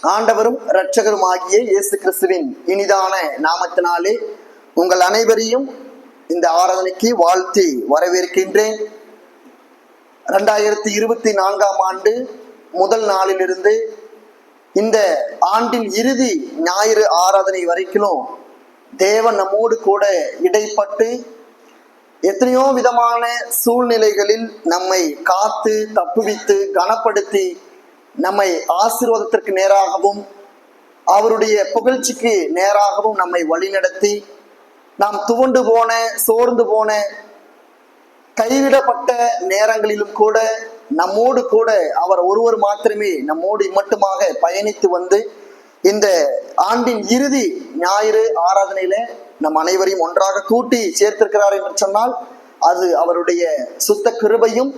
ஆண்டவரும் இரட்சகரும் ஆகிய இயேசு கிறிஸ்துவின் இனிதான நாமத்தினாலே உங்கள் அனைவரையும் இந்த ஆராதனைக்கு வாழ்த்தி வரவேற்கின்றேன். 2024ஆம் ஆண்டு முதல் நாளிலிருந்து இந்த ஆண்டின் இறுதி ஞாயிறு ஆராதனை வரைக்கும் தேவன் நம்மோடு கூட இடைப்பட்டு எத்தனையோ விதமான சூழ்நிலைகளில் நம்மை காத்து தப்புவித்து கனப்படுத்தி நம்மை ஆசீர்வாதத்திற்கு நேராகவும் அவருடைய புகழ்ச்சிக்கு நேராகவும் நம்மை வழிநடத்தி நாம் துவண்டு போன சோர்ந்து போன கைவிடப்பட்ட நேரங்களிலும் கூட நம்மோடு கூட அவர் ஒருவர் மாத்திரமே நம்மோடு மட்டுமாக பயணித்து வந்து இந்த ஆண்டின் இறுதி ஞாயிறு ஆராதனையில நம் அனைவரையும் ஒன்றாக கூட்டி சேர்த்திருக்கிறார் என்று சொன்னால் அது அவருடைய சுத்த கிருபையும்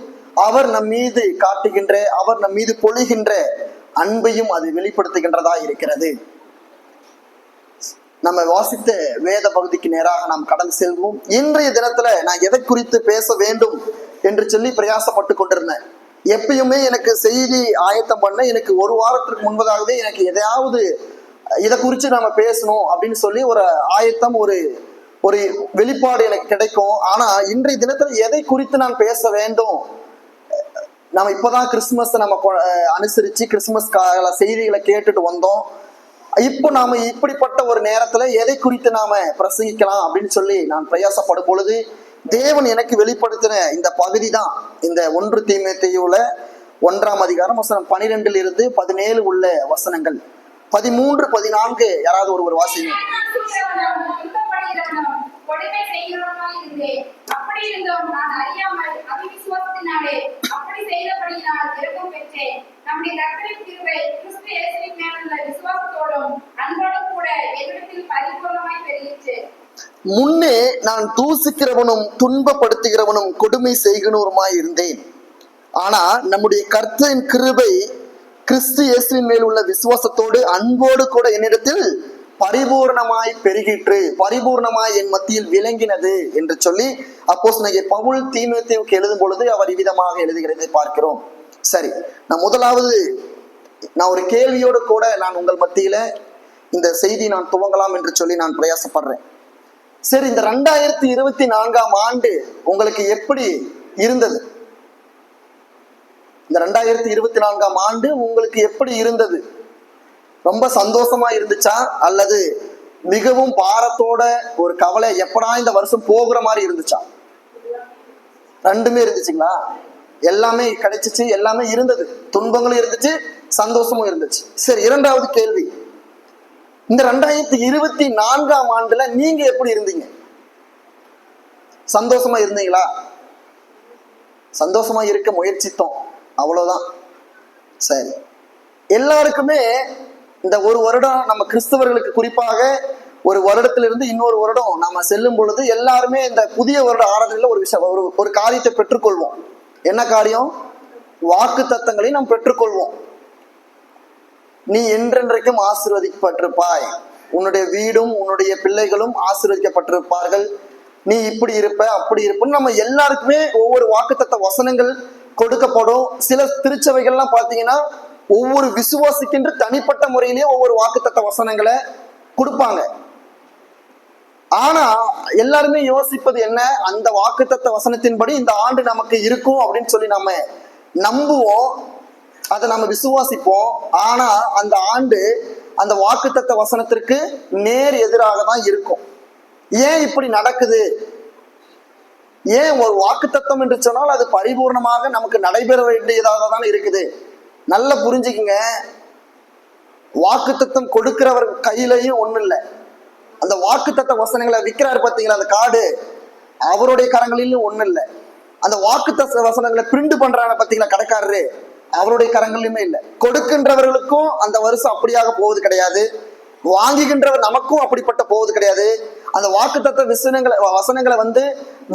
அவர் நம் மீது காட்டுகின்ற அவர் நம் மீது பொழிகின்ற அன்பையும் அது வெளிப்படுத்துகின்றதா இருக்கிறது. நம்ம வாசித்த வேத பகுதிக்கு நேராக நாம் கடந்து செல்வோம். இன்றைய தினத்துல நான் எதை குறித்து பேச வேண்டும் என்று சொல்லி பிரயாசப்பட்டு கொண்டிருந்தேன். எப்பயுமே எனக்கு செய்தி ஆயத்தம் பண்ண எனக்கு ஒரு வாரத்திற்கு முன்பதாகவே எனக்கு எதையாவது இதை குறித்து நாம பேசணும் அப்படின்னு சொல்லி ஒரு ஆயத்தம் ஒரு ஒரு வெளிப்பாடு எனக்கு கிடைக்கும். ஆனா இன்றைய தினத்துல எதை குறித்து நான் பேச வேண்டும், நம்ம இப்பதான் கிறிஸ்துமஸ் நம்ம அனுசரிச்சு கிறிஸ்துமஸ் கால செய்திகளை கேட்டுட்டு வந்தோம். இப்போ நாம இப்படிப்பட்ட ஒரு நேரத்துல எதை குறித்து நாம பிரசங்கிக்கலாம் அப்படின்னு சொல்லி நான் பிரயாசப்படும் பொழுது தேவன் எனக்கு வெளிப்படுத்தின இந்த பகுதி தான் இந்த 1 தீமோத்தேயுல 1ஆம் அதிகாரம் வசனம் 12 - 17 உள்ள வசனங்கள். 13, 14 யாராவது ஒருவர் வாசிங்க. முன்னே நான் தூசிக்கிறவனும் துன்பப்படுத்துகிறவனும் கொடுமை செய்கிறவனுமாய் இருந்தேன். ஆனா நம்முடைய கர்த்தரின் கிருபை கிறிஸ்து இயேசுவின் மேல் உள்ள விசுவாசத்தோடு அன்போடு கூட என்னிடத்தில் பரிபூர்ணமாய் பெருகிற்று, பரிபூர்ணமாய் என் மத்தியில் விளங்கினது என்று சொல்லி அப்போஸ்தலனாகிய பவுல் தீமோத்தேயுவுக்கு எழுதும் பொழுது அவர் இவ்விதமாக எழுதுகிறதை பார்க்கிறோம். சரி, நான் முதலாவது ஒரு கேள்வியோடு கூட நான் உங்கள் மத்தியில இந்த செய்தி நான் துவங்கலாம் என்று சொல்லி நான் பிரயாசப்படுறேன். சரி, இந்த 2024ஆம் ஆண்டு உங்களுக்கு எப்படி இருந்தது? இந்த 2024ஆம் ஆண்டு உங்களுக்கு எப்படி இருந்தது? ரொம்ப சந்தோஷமா இருந்துச்சா அல்லது மிகவும் பாரத்தோட ஒரு கவலை எப்படா இந்த வருஷம் போகிற மாதிரி இருந்துச்சா? ரெண்டுமே இருந்துச்சுங்களா? எல்லாமே கிடைச்சிச்சு, எல்லாமே இருந்தது, துன்பங்களும் இருந்துச்சு, சந்தோஷமும் இருந்துச்சு. சரி, இரண்டாவது கேள்வி, இந்த 2024ஆம் ஆண்டுல நீங்க எப்படி இருந்தீங்க? சந்தோஷமா இருந்தீங்களா? சந்தோஷமா இருக்க முயற்சித்தோம், அவ்வளவுதான். சரி, எல்லாருக்குமே இந்த ஒரு வருடம் நம்ம கிறிஸ்தவர்களுக்கு குறிப்பாக ஒரு வருடத்திலிருந்து இன்னொரு வருடம் நம்ம செல்லும் பொழுது எல்லாருமே இந்த புதிய வருட ஆராதனையில ஒரு விஷயம் ஒரு காரியத்தை பெற்றுக்கொள்வோம். என்ன காரியம்? வாக்கு தத்தங்களை நாம் பெற்றுக்கொள்வோம். நீ என்றென்றைக்கும் ஆசீர்வதிக்கப்பட்டிருப்பாய், உன்னுடைய வீடும் உன்னுடைய பிள்ளைகளும் ஆசீர்வதிக்கப்பட்டிருப்பார்கள், நீ இப்படி இருப்ப அப்படி இருப்பன்னு நம்ம எல்லாருக்குமே ஒவ்வொரு வாக்குத்தத்த வசனங்கள் கொடுக்கப்படும். சில திருச்சபைகள்லாம் பார்த்தீங்கன்னா ஒவ்வொரு விசுவாசிக்கின்ற தனிப்பட்ட முறையிலேயே ஒவ்வொரு வாக்குத்தத்த வசனங்களை கொடுப்பாங்க. ஆனா எல்லாருமே யோசிப்பது என்ன? அந்த வாக்குத்தத்த வசனத்தின்படி இந்த ஆண்டு நமக்கு இருக்கும் அப்படின்னு சொல்லி நம்ம நம்புவோம், அதை நம்ம விசுவாசிப்போம். ஆனா அந்த ஆண்டு அந்த வாக்குத்தத்த வசனத்திற்கு நேர் எதிராக தான் இருக்கும். ஏன் இப்படி நடக்குது? ஏன் ஒரு வாக்குத்தத்தம் என்று சொன்னால் அது பரிபூர்ணமாக நமக்கு நடைபெற வேண்டியதாக தான் இருக்குது. நல்லா புரிஞ்சுக்குங்க, வாக்குத்தத்தம் கொடுக்கிறவர் கையிலையும் ஒண்ணும் இல்லை. அந்த வாக்குத்தத்த வசனங்களை விற்கிறாரு பார்த்தீங்களா, அந்த கார்டு, அவருடைய கரங்களிலும் ஒண்ணும் இல்லை. அந்த வாக்குத்தத்த வசனங்களை பிரிண்ட் பண்றாங்க பார்த்தீங்களா கடைக்காரரு, அவருடைய கரங்களிலுமே இல்லை. கொடுக்கின்றவர்களுக்கும் அந்த வருஷம் அப்படியாக போவது கிடையாது, வாங்குகின்றவர் நமக்கும் அப்படிப்பட்ட போவது கிடையாது. அந்த வாக்குத்தத்த வசனங்களை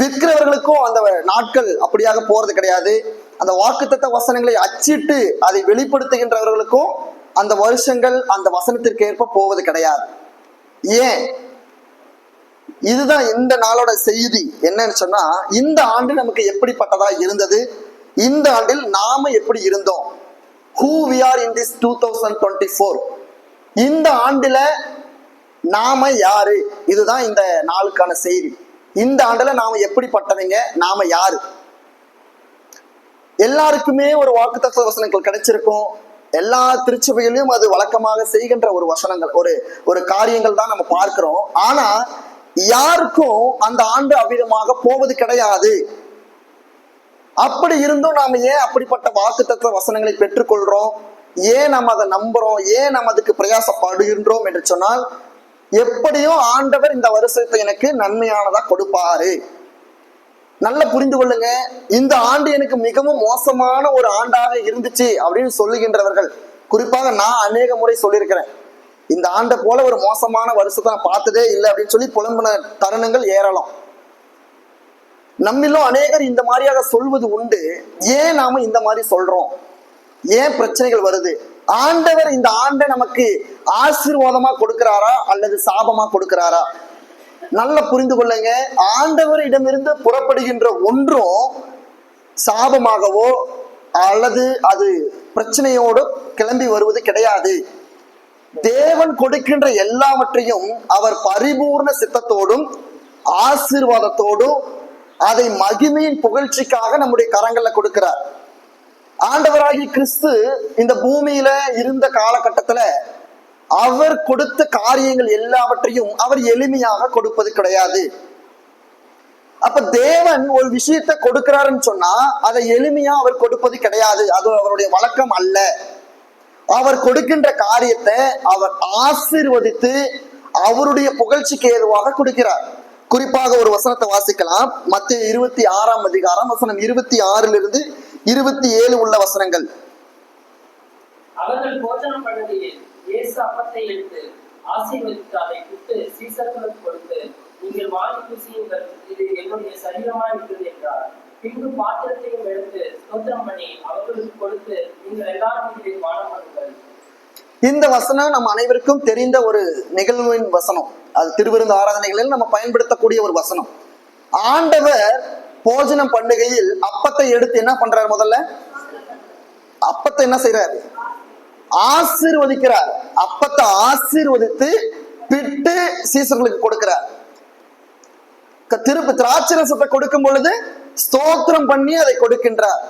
விற்கிறவர்களுக்கும் அந்த நாட்கள் அப்படியாக போறது கிடையாது. அந்த வாக்குத்தத்த வசனங்களை அச்சிட்டு அதை வெளிப்படுத்துகின்றவர்களுக்கும் அந்த வருஷங்கள் அந்த வசனத்திற்கு ஏற்ப போவது கிடையாது. ஏன்? இதுதான் இந்த நாளோட செய்தி. என்னன்னு சொன்னா, இந்த ஆண்டு நமக்கு எப்படிப்பட்டதா இருந்தது, இந்த ஆண்டில் நாம எப்படி இருந்தோம், who we are in this 2024. இந்த ஆண்டுல நாம யாரு, இதுதான் இந்த நாளுக்கான செய்தி. இந்த ஆண்டுல நாம எப்படிப்பட்டவங்க, நாம யாரு? எல்லாருக்குமே ஒரு வாக்குத்தத்த வசனங்கள் கிடைச்சிருக்கும். எல்லா திருச்சபையிலும் அது வழக்கமாக செய்கின்ற ஒரு வசனங்கள், ஒரு காரியங்கள் தான் நம்ம பார்க்கிறோம். ஆனா யாருக்கும் அந்த ஆண்டு அவ்விதமாக போவது கிடையாது. அப்படி இருந்தும் நாம ஏன் அப்படிப்பட்ட வாக்குத்தத்த வசனங்களை பெற்றுக்கொள்றோம்? ஏன் நம்ம அதை நம்புறோம்? ஏன் நம்ம அதுக்கு பிரயாசப்படுகின்றோம் என்று சொன்னால், எப்படியும் ஆண்டவர் இந்த வருஷத்தை எனக்கு நன்மையானதா கொடுப்பாரு. நல்ல புரிந்து கொள்ளுங்க, இந்த ஆண்டு எனக்கு மிகவும் மோசமான ஒரு ஆண்டாக இருந்துச்சு அப்படின்னு சொல்லுகின்றவர்கள், குறிப்பாக நான் அநேக முறை சொல்லியிருக்கிறேன், இந்த ஆண்டை போல ஒரு மோசமான வருஷத்தை நான் பார்த்ததே இல்லை அப்படின்னு சொல்லி புலம்பின தருணங்கள் ஏறலாம். நம்மிலும் அநேகர் இந்த மாதிரியாக சொல்வது உண்டு. ஏன் நாம இந்த மாதிரி சொல்றோம்? ஏன் பிரச்சனைகள் வருது? ஆண்டவர் இந்த ஆண்டை நமக்கு ஆசீர்வாதமா கொடுக்கிறாரா அல்லது சாபமா கொடுக்கிறாரா? நல்ல புரிந்து கொள்ளுங்க, ஆண்டவரிடமிருந்து புறப்படுகின்ற ஒன்றும் சாபமாகவோ அல்லது அது பிரச்சனையோடு கிளம்பி வருவது கிடையாது. தேவன் கொடுக்கின்ற எல்லாவற்றையும் அவர் பரிபூர்ண சித்தத்தோடும் ஆசீர்வாதத்தோடும் அதை மகிமையின் புகழ்ச்சிக்காக நம்முடைய கரங்கள்ல கொடுக்கிறார். ஆண்டவராகிய கிறிஸ்து இந்த பூமியில இருந்த காலகட்டத்துல அவர் கொடுத்த காரியங்கள் எல்லாவற்றையும் அவர் எளிமையாக கொடுப்பது கிடையாது. அப்ப தேவன் ஒரு விஷயத்தை கொடுக்கிறாருன்னு சொன்னா அதை எளிமையா அவர் கொடுப்பது கிடையாது. அது அவருடைய வழக்கம் அல்ல. அவர் கொடுக்கின்ற காரியத்தை அவர் ஆசீர்வதித்து அவருடைய புகழ்ச்சிக்கு ஏதுவாக கொடுக்கிறார். குறிப்பாக ஒரு வசனத்தை வாசிக்கலாம். மத்தேயு 26ஆம் அதிகாரம் வசனம் 26 27 உள்ள வசனங்கள். அவர்கள் போஜனம் பண்ணுகையில் இயேசு அப்பத்தை எடுத்து ஆசீர்வதித்து அதை பிட்டு சீசர்களுக்கு கொடுத்து, நீங்கள் வாங்கி புசியுங்கள், இது என்னுடைய சரீரமாய் இருக்கிறது என்றார். பின்பு பாத்திரத்தையும் எடுத்து ஸ்தோத்திரம் பண்ணி அவர்களுக்கு கொடுத்து, நீங்கள் எல்லாரும் இதை பானம் பண்ணுங்கள். இந்த வசனம் நம்ம அனைவருக்கும் தெரிந்த ஒரு நிகழ்வின் வசனம். அது திருவிருந்து ஆராதனைகளில் நம்ம பயன்படுத்தக்கூடிய ஒரு வசனம். ஆண்டவர் போஜனம் பண்ணுகையில் அப்பத்தை எடுத்து என்ன பண்றாரு? முதல்ல அப்பத்தை என்ன செய்யறாரு? ஆசீர்வதிக்கிறார். அப்பத்தை ஆசீர்வதித்து பிட்டு சீசர்களுக்கு கொடுக்கிறார். திருப்பி திராட்சை ரசத்தை கொடுக்கும் பொழுது ஸ்தோத்திரம் பண்ணி அதை கொடுக்கின்றார்.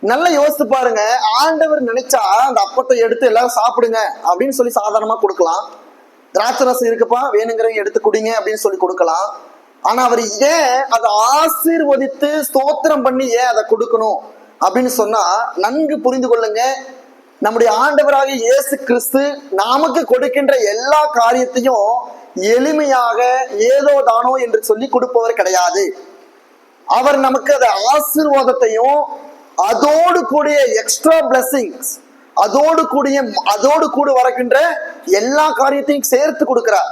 நல்லா யோசித்து பாருங்க, ஆண்டவர் நினைச்சா அந்த அப்பத்தை எடுத்து எல்லாரும் சாப்பிடுங்க அப்படின்னு சொல்லி சாதாரணமா கொடுக்கலாம். திராட்சை ரசம் இருக்குப்பா, வேணுங்கிறவங்க எடுத்து குடிங்க அப்படின்னு சொல்லி கொடுக்கலாம். ஆனா அவர் ஏன் அதை ஆசீர்வதித்து ஸ்தோத்திரம் பண்ணி ஏன் அதை கொடுக்கணும் அப்படின்னு சொன்னா, நன்கு புரிந்து கொள்ளுங்க, நம்முடைய ஆண்டவராகிய இயேசு கிறிஸ்து நமக்கு கொடுக்கின்ற எல்லா காரியத்தையும் எளிமையாக ஏதோ தானோ என்று சொல்லி கொடுப்பவர் கிடையாது. அவர் நமக்கு அதை ஆசீர்வாதத்தையும் அதோடு கூடிய எக்ஸ்ட்ரா பிளஸிங்ஸ், அதோடு கூட வரக்கின்ற எல்லா காரியத்தையும் சேர்த்து கொடுக்கிறார்.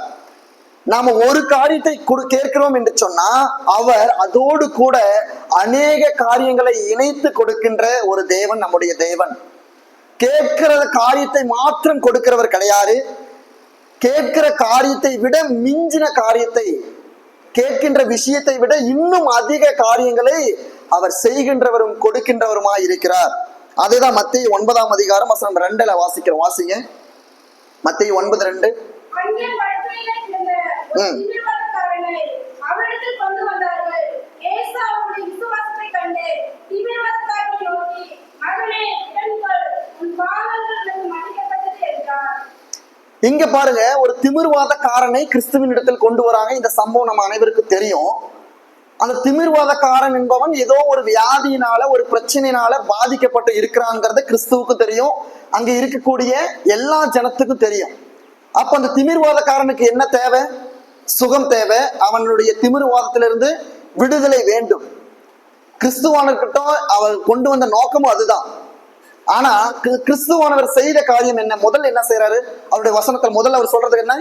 நாம ஒரு காரியத்தை கேட்கிறோம் என்று சொன்னா அவர் அதோடு கூட அநேக காரியங்களை இணைத்து கொடுக்கின்ற ஒரு தேவன் நம்முடைய தேவன். கேட்கிற காரியத்தை மாத்திரம் கொடுக்கிறவர் கிடையாது. கேட்கிற காரியத்தை விட மிஞ்சின காரியத்தை, கேட்கின்ற விஷயத்தை விட இன்னும் அதிக காரியங்களை அவர் செய்கின்றவரும் கொடுக்கின்றவருமாய் இருக்கிறார். அதுதான் மத்தேயு 9ஆம் அதிகாரம் வசனம் 2 வாசிக்கிறோம். வாசிங்க. மத்தேயு 9:2. இங்க பாருங்க, ஒரு திமிர்வாதக்காரனை கிறிஸ்துவின் இடத்தில் கொண்டு வராங்க. இந்த சம்பவம் நம்ம அனைவருக்கும் தெரியும். அந்த திமிர்வாதக்காரன் என்பவன் ஏதோ ஒரு வியாதியினால, ஒரு பிரச்சனையினால பாதிக்கப்பட்டு இருக்கிறாங்கிறது கிறிஸ்துவுக்கு தெரியும், அங்க இருக்கக்கூடிய எல்லா ஜனத்துக்கும் தெரியும். அப்ப அந்த திமிர்வாதக்காரனுக்கு என்ன தேவை? சுகம் தேவை. அவனுடைய திமிர்வாதத்திலிருந்து விடுதலை வேண்டும். கிறிஸ்துவானர்கிட்ட அவர் கொண்டு வந்த நோக்கமும் அதுதான். ஆனா கிறிஸ்துவானவர் செய்த காரியம் என்ன? முதல்ல என்ன செய்யறாரு? அவருடைய வசனத்தில் முதல்ல அவர் சொல்றதுக்கு என்ன?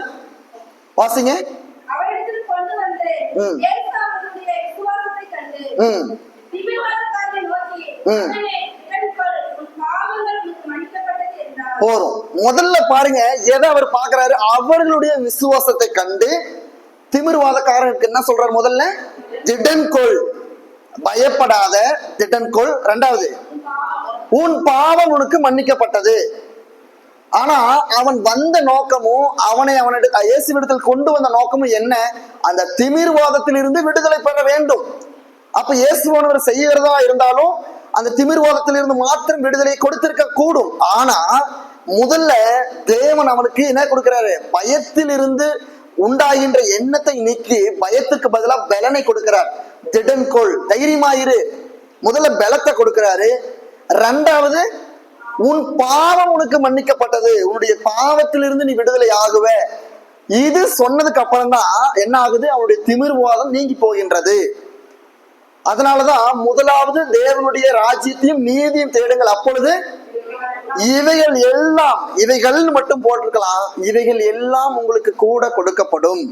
வாசிங்க. போறோம். முதல்ல பாருங்க, எதை அவர் பாக்குறாரு? அவர்களுடைய விசுவாசத்தை கண்டு திமிர்வாதக்காரனுக்கு என்ன சொல்றாரு? முதல்ல திடன்கொள், பயப்படாத, திடன்கொள். 2வது உன் பாவம் உனக்கு மன்னிக்கப்பட்டது. ஆனா அவன் வந்த நோக்கமும் இயேசுவிடத்தில் கொண்டு வந்த நோக்கமும் என்ன? அந்த திமிர்வாதத்தில் இருந்து விடுதலை பெற வேண்டும். அப்ப இயேசுவானவர் செய்யறதா இருந்தாலும் அந்த திமிர்வாதத்தில் இருந்து மாத்திரம் விடுதலை கொடுத்திருக்க கூடும். ஆனா முதல்ல தேவன் அவனுக்கு என்ன கொடுக்கிறாரு? பயத்தில் இருந்து உண்டாகின்ற எண்ணத்தை நீக்கி பயத்துக்கு பதிலா பலனை கொடுக்கிறார். திடன்கொள், தைரியமாயிரு. முதல்ல பலத்தை கொடுக்கிறாரு. ரெண்டாவது, உன் பாவம் உனக்கு மன்னிக்கப்பட்டது, உன்னுடைய பாவத்திலிருந்து நீ விடுதலை ஆகுவ. இது சொன்னதுக்கு அப்புறம் தான் என்ன ஆகுது? அவனுடைய திமிர்வாதம் நீங்கி போகின்றது. அதனாலதான் முதலாவது தேவனுடைய ராஜ்யத்தையும் நீதியும் தேடுங்கள், அப்பொழுது இவைகள் எல்லாம், இவைகள் மட்டும் போட்டிருக்கலாம், இவைகள் எல்லாம் உங்களுக்கு கூட கொடுக்கப்படும்.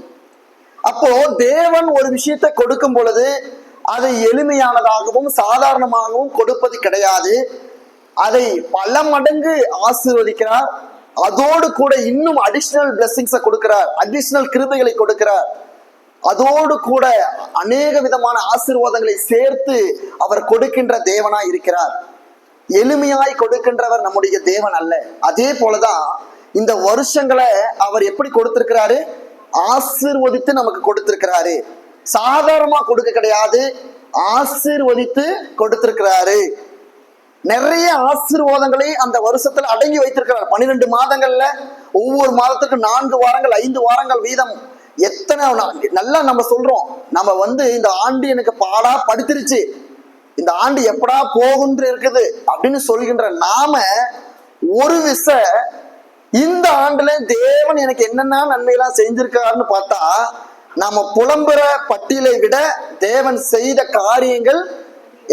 அப்போ தேவன் ஒரு விஷயத்தை கொடுக்கும் பொழுது அதை எளிமையானதாகவும் சாதாரணமாகவும் கொடுப்பது கிடையாது. அதை பல மடங்கு ஆசீர்வதிக்கிறார். அதோடு கூட இன்னும் அடிஷனல் பிளெஸிங்ஸை கொடுக்கிறார், அடிஷனல் கிருபைகளை கொடுக்கிறார். அதோடு கூட அநேக விதமான ஆசீர்வாதங்களை சேர்த்து அவர் கொடுக்கின்ற தேவனாய் இருக்கிறார். எளிமையாய் கொடுக்கின்றவர் நம்முடைய தேவன் அல்ல. அதே போலதான் இந்த வருஷங்களை அவர் எப்படி கொடுத்திருக்கிறாரு? ஆசீர்வதித்து நமக்கு கொடுத்திருக்கிறாரு. சாதாரணமா கொடுக்க கிடையாது, ஆசீர்வதித்து கொடுத்திருக்கிறாரு. நிறைய ஆசீர்வாதங்களை அந்த வருஷத்துல அடங்கி வைத்திருக்கிறார். 12 மாதங்கள்ல ஒவ்வொரு மாதத்துக்கு 4 வாரங்கள் 5 வாரங்கள் வீதம். எத்தனை நல்லா நம்ம சொல்றோம், நம்ம இந்த ஆண்டு எனக்கு பாடா படுத்துருச்சு, இந்த ஆண்டு எப்படா போகுன்று இருக்குது அப்படின்னு சொல்கின்ற நாம ஒரு இந்த ஆண்டுல தேவன் எனக்கு என்னென்ன நன்மையெல்லாம் செஞ்சிருக்காருன்னு பார்த்தா, நாம புலம்புற பட்டியலை விட தேவன் செய்த காரியங்கள்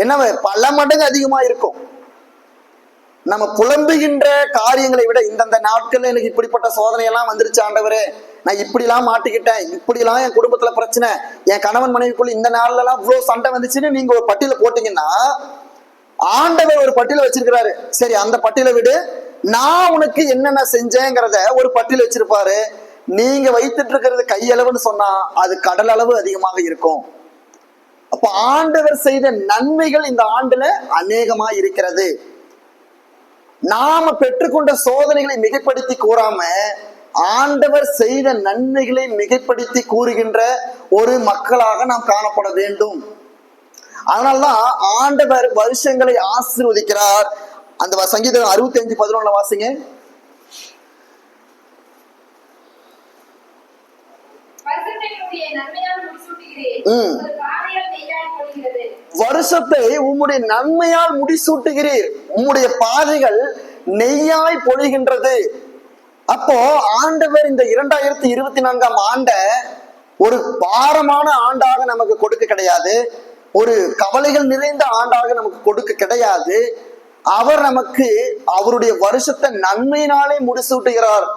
என்ன பல மடங்கு அதிகமா இருக்கும். நம்ம புலம்புகின்ற காரியங்களை விட, இந்தந்த நாட்கள்ல எனக்கு இப்படிப்பட்ட சோதனை எல்லாம் வந்துருச்சு ஆண்டவரே, நான் இப்படிலாம் மாட்டிக்கிட்டேன், இப்படிலாம் என் குடும்பத்துல பிரச்சனை, என் கணவன் மனைவிக்குள்ள இந்த நாள்ல எல்லாம் இவ்வளவு சண்டை வந்துச்சுன்னு நீங்க ஒரு பட்டியல போட்டீங்கன்னா, ஆண்டவர் ஒரு பட்டியல வச்சிருக்கிறாரு. சரி, அந்த பட்டியலை விடு, நான் உனக்கு என்னென்ன செஞ்சேங்கிறத ஒரு பட்டியல் வச்சிருப்பாரு. நீங்க வைத்துட்டு இருக்கிறது கையளவுன்னு சொன்னா அது கடல் அளவு அதிகமாக இருக்கும். அப்ப ஆண்டவர் செய்த நன்மைகள் இந்த ஆண்டுல அநேகமா இருக்கிறது. நாம பெற்றுக்கொண்ட சோதனைகளை மிகைப்படுத்தி கூறாம ஆண்டவர் செய்த நன்மைகளை மிகைப்படுத்தி கூறுகின்ற ஒரு மக்களாக நாம் காணப்பட வேண்டும். அதனால்தான் ஆண்டவர் வருஷங்களை ஆசீர்வதிக்கிறார். அந்த சங்கீதம் 65:11 வாசிங்க. வருஷத்தை உம்முடைய நன்மையால் முடிசூட்டுகிறீர், உம்முடைய பாதைகள் நெய்யாய் பொழிகின்றது. அப்போ ஆண்டவர் இந்த 2024ஆம் ஆண்ட ஒரு பாரமான ஆண்டாக நமக்கு கொடுக்க கிடையாது, ஒரு கவலைகள் நிறைந்த ஆண்டாக நமக்கு கொடுக்க கிடையாது. அவர் நமக்கு அவருடைய வருஷத்தை நன்மையினாலே முடிசூட்டுகிறார்.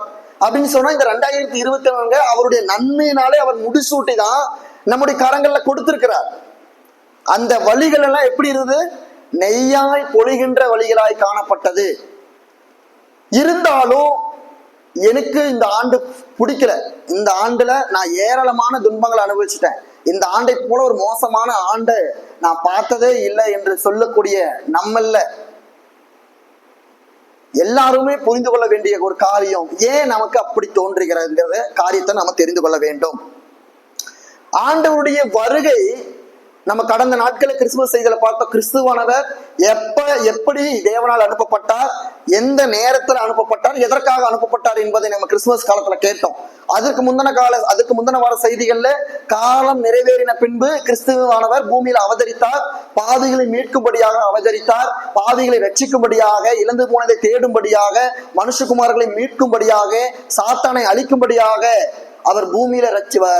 அப்படின்னு சொன்னா இந்த 2024 அவருடைய நன்மையினாலே அவர் முடிசூட்டி தான் நம்முடைய கரங்கள்ல கொடுத்திருக்கிறார். அந்த வழிகள் எல்லாம் எப்படி இருந்தது? நெய்யாய் பொழிகின்ற வழிகளாய் காணப்பட்டது. இருந்தாலும் எனக்கு இந்த ஆண்டு பிடிக்கல, இந்த ஆண்டுல நான் ஏராளமான துன்பங்களை அனுபவிச்சுட்டேன், இந்த ஆண்டை போல ஒரு மோசமான ஆண்டை நான் பார்த்ததே இல்லை என்று சொல்லக்கூடிய நம்மல்ல எல்லாருமே புரிந்து கொள்ள வேண்டிய ஒரு காரியம், ஏன் நமக்கு அப்படி தோன்றுகிறதுங்கிற காரியத்தை நம்ம தெரிந்து கொள்ள வேண்டும். ஆண்டவருடைய வருகை, நம்ம கடந்த நாட்களை கிறிஸ்துமஸ் செய்தியில பார்த்தோம். கிறிஸ்துவானவர் எப்படி தேவனால் அனுப்பப்பட்டார், எந்த நேரத்தில் அனுப்பப்பட்டார், எதற்காக அனுப்பப்பட்டார் என்பதை நம்ம கிறிஸ்துமஸ் காலத்துல கேட்டோம். அதுக்கு முந்தின வார செய்திகள்ல காலம் நிறைவேறின பின்பு கிறிஸ்துவானவர் பூமியில அவதரித்தார், பாவிகளை மீட்கும்படியாக அவதரித்தார், பாவிகளை ரட்சிக்கும்படியாக, இழந்து போனதை தேடும்படியாக, மனுஷகுமார்களை மீட்கும்படியாக, சாத்தானை அழிக்கும்படியாக அவர் பூமியில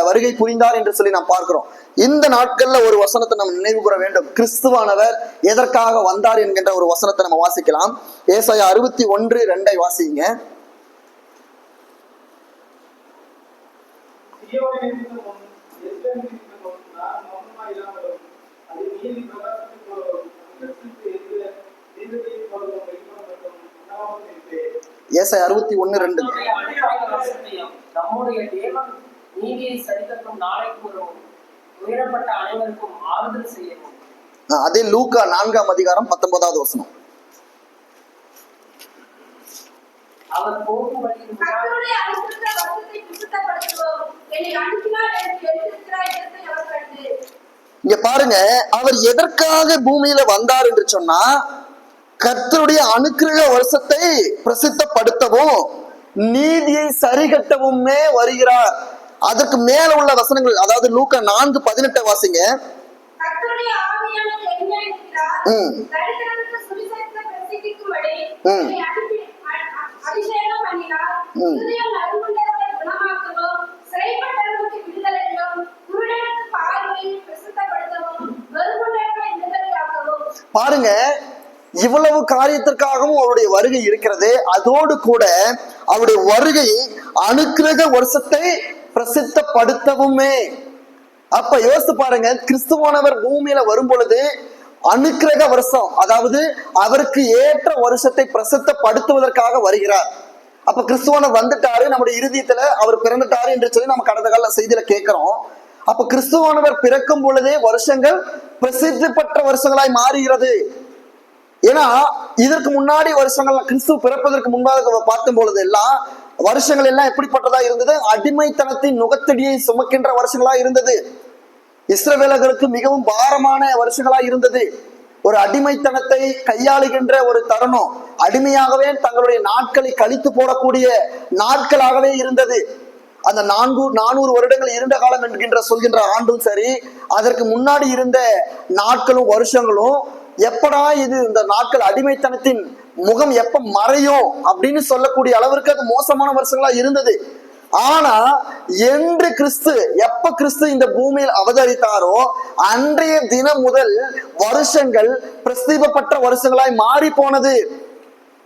வருகை புரிந்தார் என்று சொல்லி நாம் பார்க்கிறோம். இந்த நாட்கள்ல ஒரு வசனத்தை நம்ம நினைவு கூற வேண்டும். கிறிஸ்துவானவர் எதற்காக வந்தார் என்கின்ற ஒரு வசனத்தை நம்ம வாசிக்கலாம். ஏசாயா 61:2 வாசிங்க. ஏசாயா 61:2. நம்முடைய தேவன் நீதியை சரிகட்டும் நாளைக்கு வரும், உயரப்பட்ட அனைவருக்கும் ஆறுதல் செய்யவும். அதே லூக்கா 4:19 19வது வசனம். அவர் போகும் வழியில் கர்த்தருடைய அனுப்பின வருஷத்தை விசுத்தப்படுத்துவோம். என்னை அனுப்பினார் என்று எழுதியிருக்கிறார் இடத்தை அவர் கண்டு. இங்க பாருங்க, அவர் எதற்காக பூமியில வந்தார் என்று சொன்னா, கர்த்தருடைய அனுக்கிரக வருஷத்தை பிரசித்தப்படுத்தவும் நீதியை சரிகட்டவுமே வருகிறார். அதற்கு மேல உள்ள வசனங்கள், அதாவது லூக்கா 4:18 வாசிங்க. கர்த்தருடைய ஆவியானவர் என்மேல் இருக்கிறார். தரித்திரருக்கு சுவிசேஷத்தை பிரசங்கிக்கும்படி என்னை அபிஷேகம் பண்ணினார். இருதயம் நறுங்குண்டவர்களை குணமாக்கவும், சிறைப்பட்டவர்களுக்கு விடுதலையும், குருடருக்கு பார்வையை பிரசித்தப்படுத்தவும், வெறுங்குண்டவர்களை விடுதலையாக்கவும். பாருங்க, இவ்வளவு காரியத்திற்காகவும் அவருடைய வருகை இருக்கிறது. அதோடு கூட அவருடைய வருகை அனுக்கிரக வருஷத்தை பிரசித்தப்படுத்தவுமே. அப்ப யோசித்து பாருங்க, கிறிஸ்துவானவர் பூமியில வரும் பொழுது அனுக்கிரக வருஷம், அதாவது அவருக்கு ஏற்ற வருஷத்தை பிரசித்தப்படுத்துவதற்காக வருகிறார். அப்ப கிறிஸ்துவானவர் வந்துட்டாரு, நம்முடைய இருதயத்துல அவர் பிறந்துட்டாரு என்று சொல்லி நம்ம கடந்த கால செய்தியில கேட்கிறோம். அப்ப கிறிஸ்துவானவர் பிறக்கும் பொழுதே வருஷங்கள் பிரசித்தி பெற்ற வருஷங்களாய் மாறுகிறது. ஏன்னா இதற்கு முன்னாடி வருஷங்கள், கிறிஸ்துவ பிறப்பதற்கு முன்பாக பார்க்கும் பொழுது எல்லாம் வருஷங்கள் எல்லாம் எப்படிப்பட்டதா இருந்தது? அடிமைத்தனத்தின் நுகத்தடியை சுமக்கின்ற வருஷங்களா இருந்தது. இஸ்ரவேலர்களுக்கு மிகவும் பாரமான வருஷங்களா இருந்தது. ஒரு அடிமைத்தனத்தை கையாளுகின்ற ஒரு தருணம், அடிமையாகவே தங்களுடைய நாட்களை கழித்து போடக்கூடிய நாட்களாகவே இருந்தது. அந்த 400 வருடங்கள் இருண்ட காலம் என்கின்ற சொல்கின்ற ஆண்டும் சரி, அதற்கு முன்னாடி இருந்த நாட்களும் வருஷங்களும் எப்படா இது இந்த நாட்கள் அடிமைத்தனத்தின் முகம் எப்ப மறையும் அப்படின்னு சொல்லக்கூடிய அளவிற்கு அது மோசமான வருஷங்களா இருந்தது. ஆனா என்று எப்ப கிறிஸ்து இந்த பூமியில் அவதரித்தாரோ அன்றைய தினம் முதல் வருஷங்கள் பிரஸ்தீபப்பட்ட வருஷங்களாய் மாறி போனது.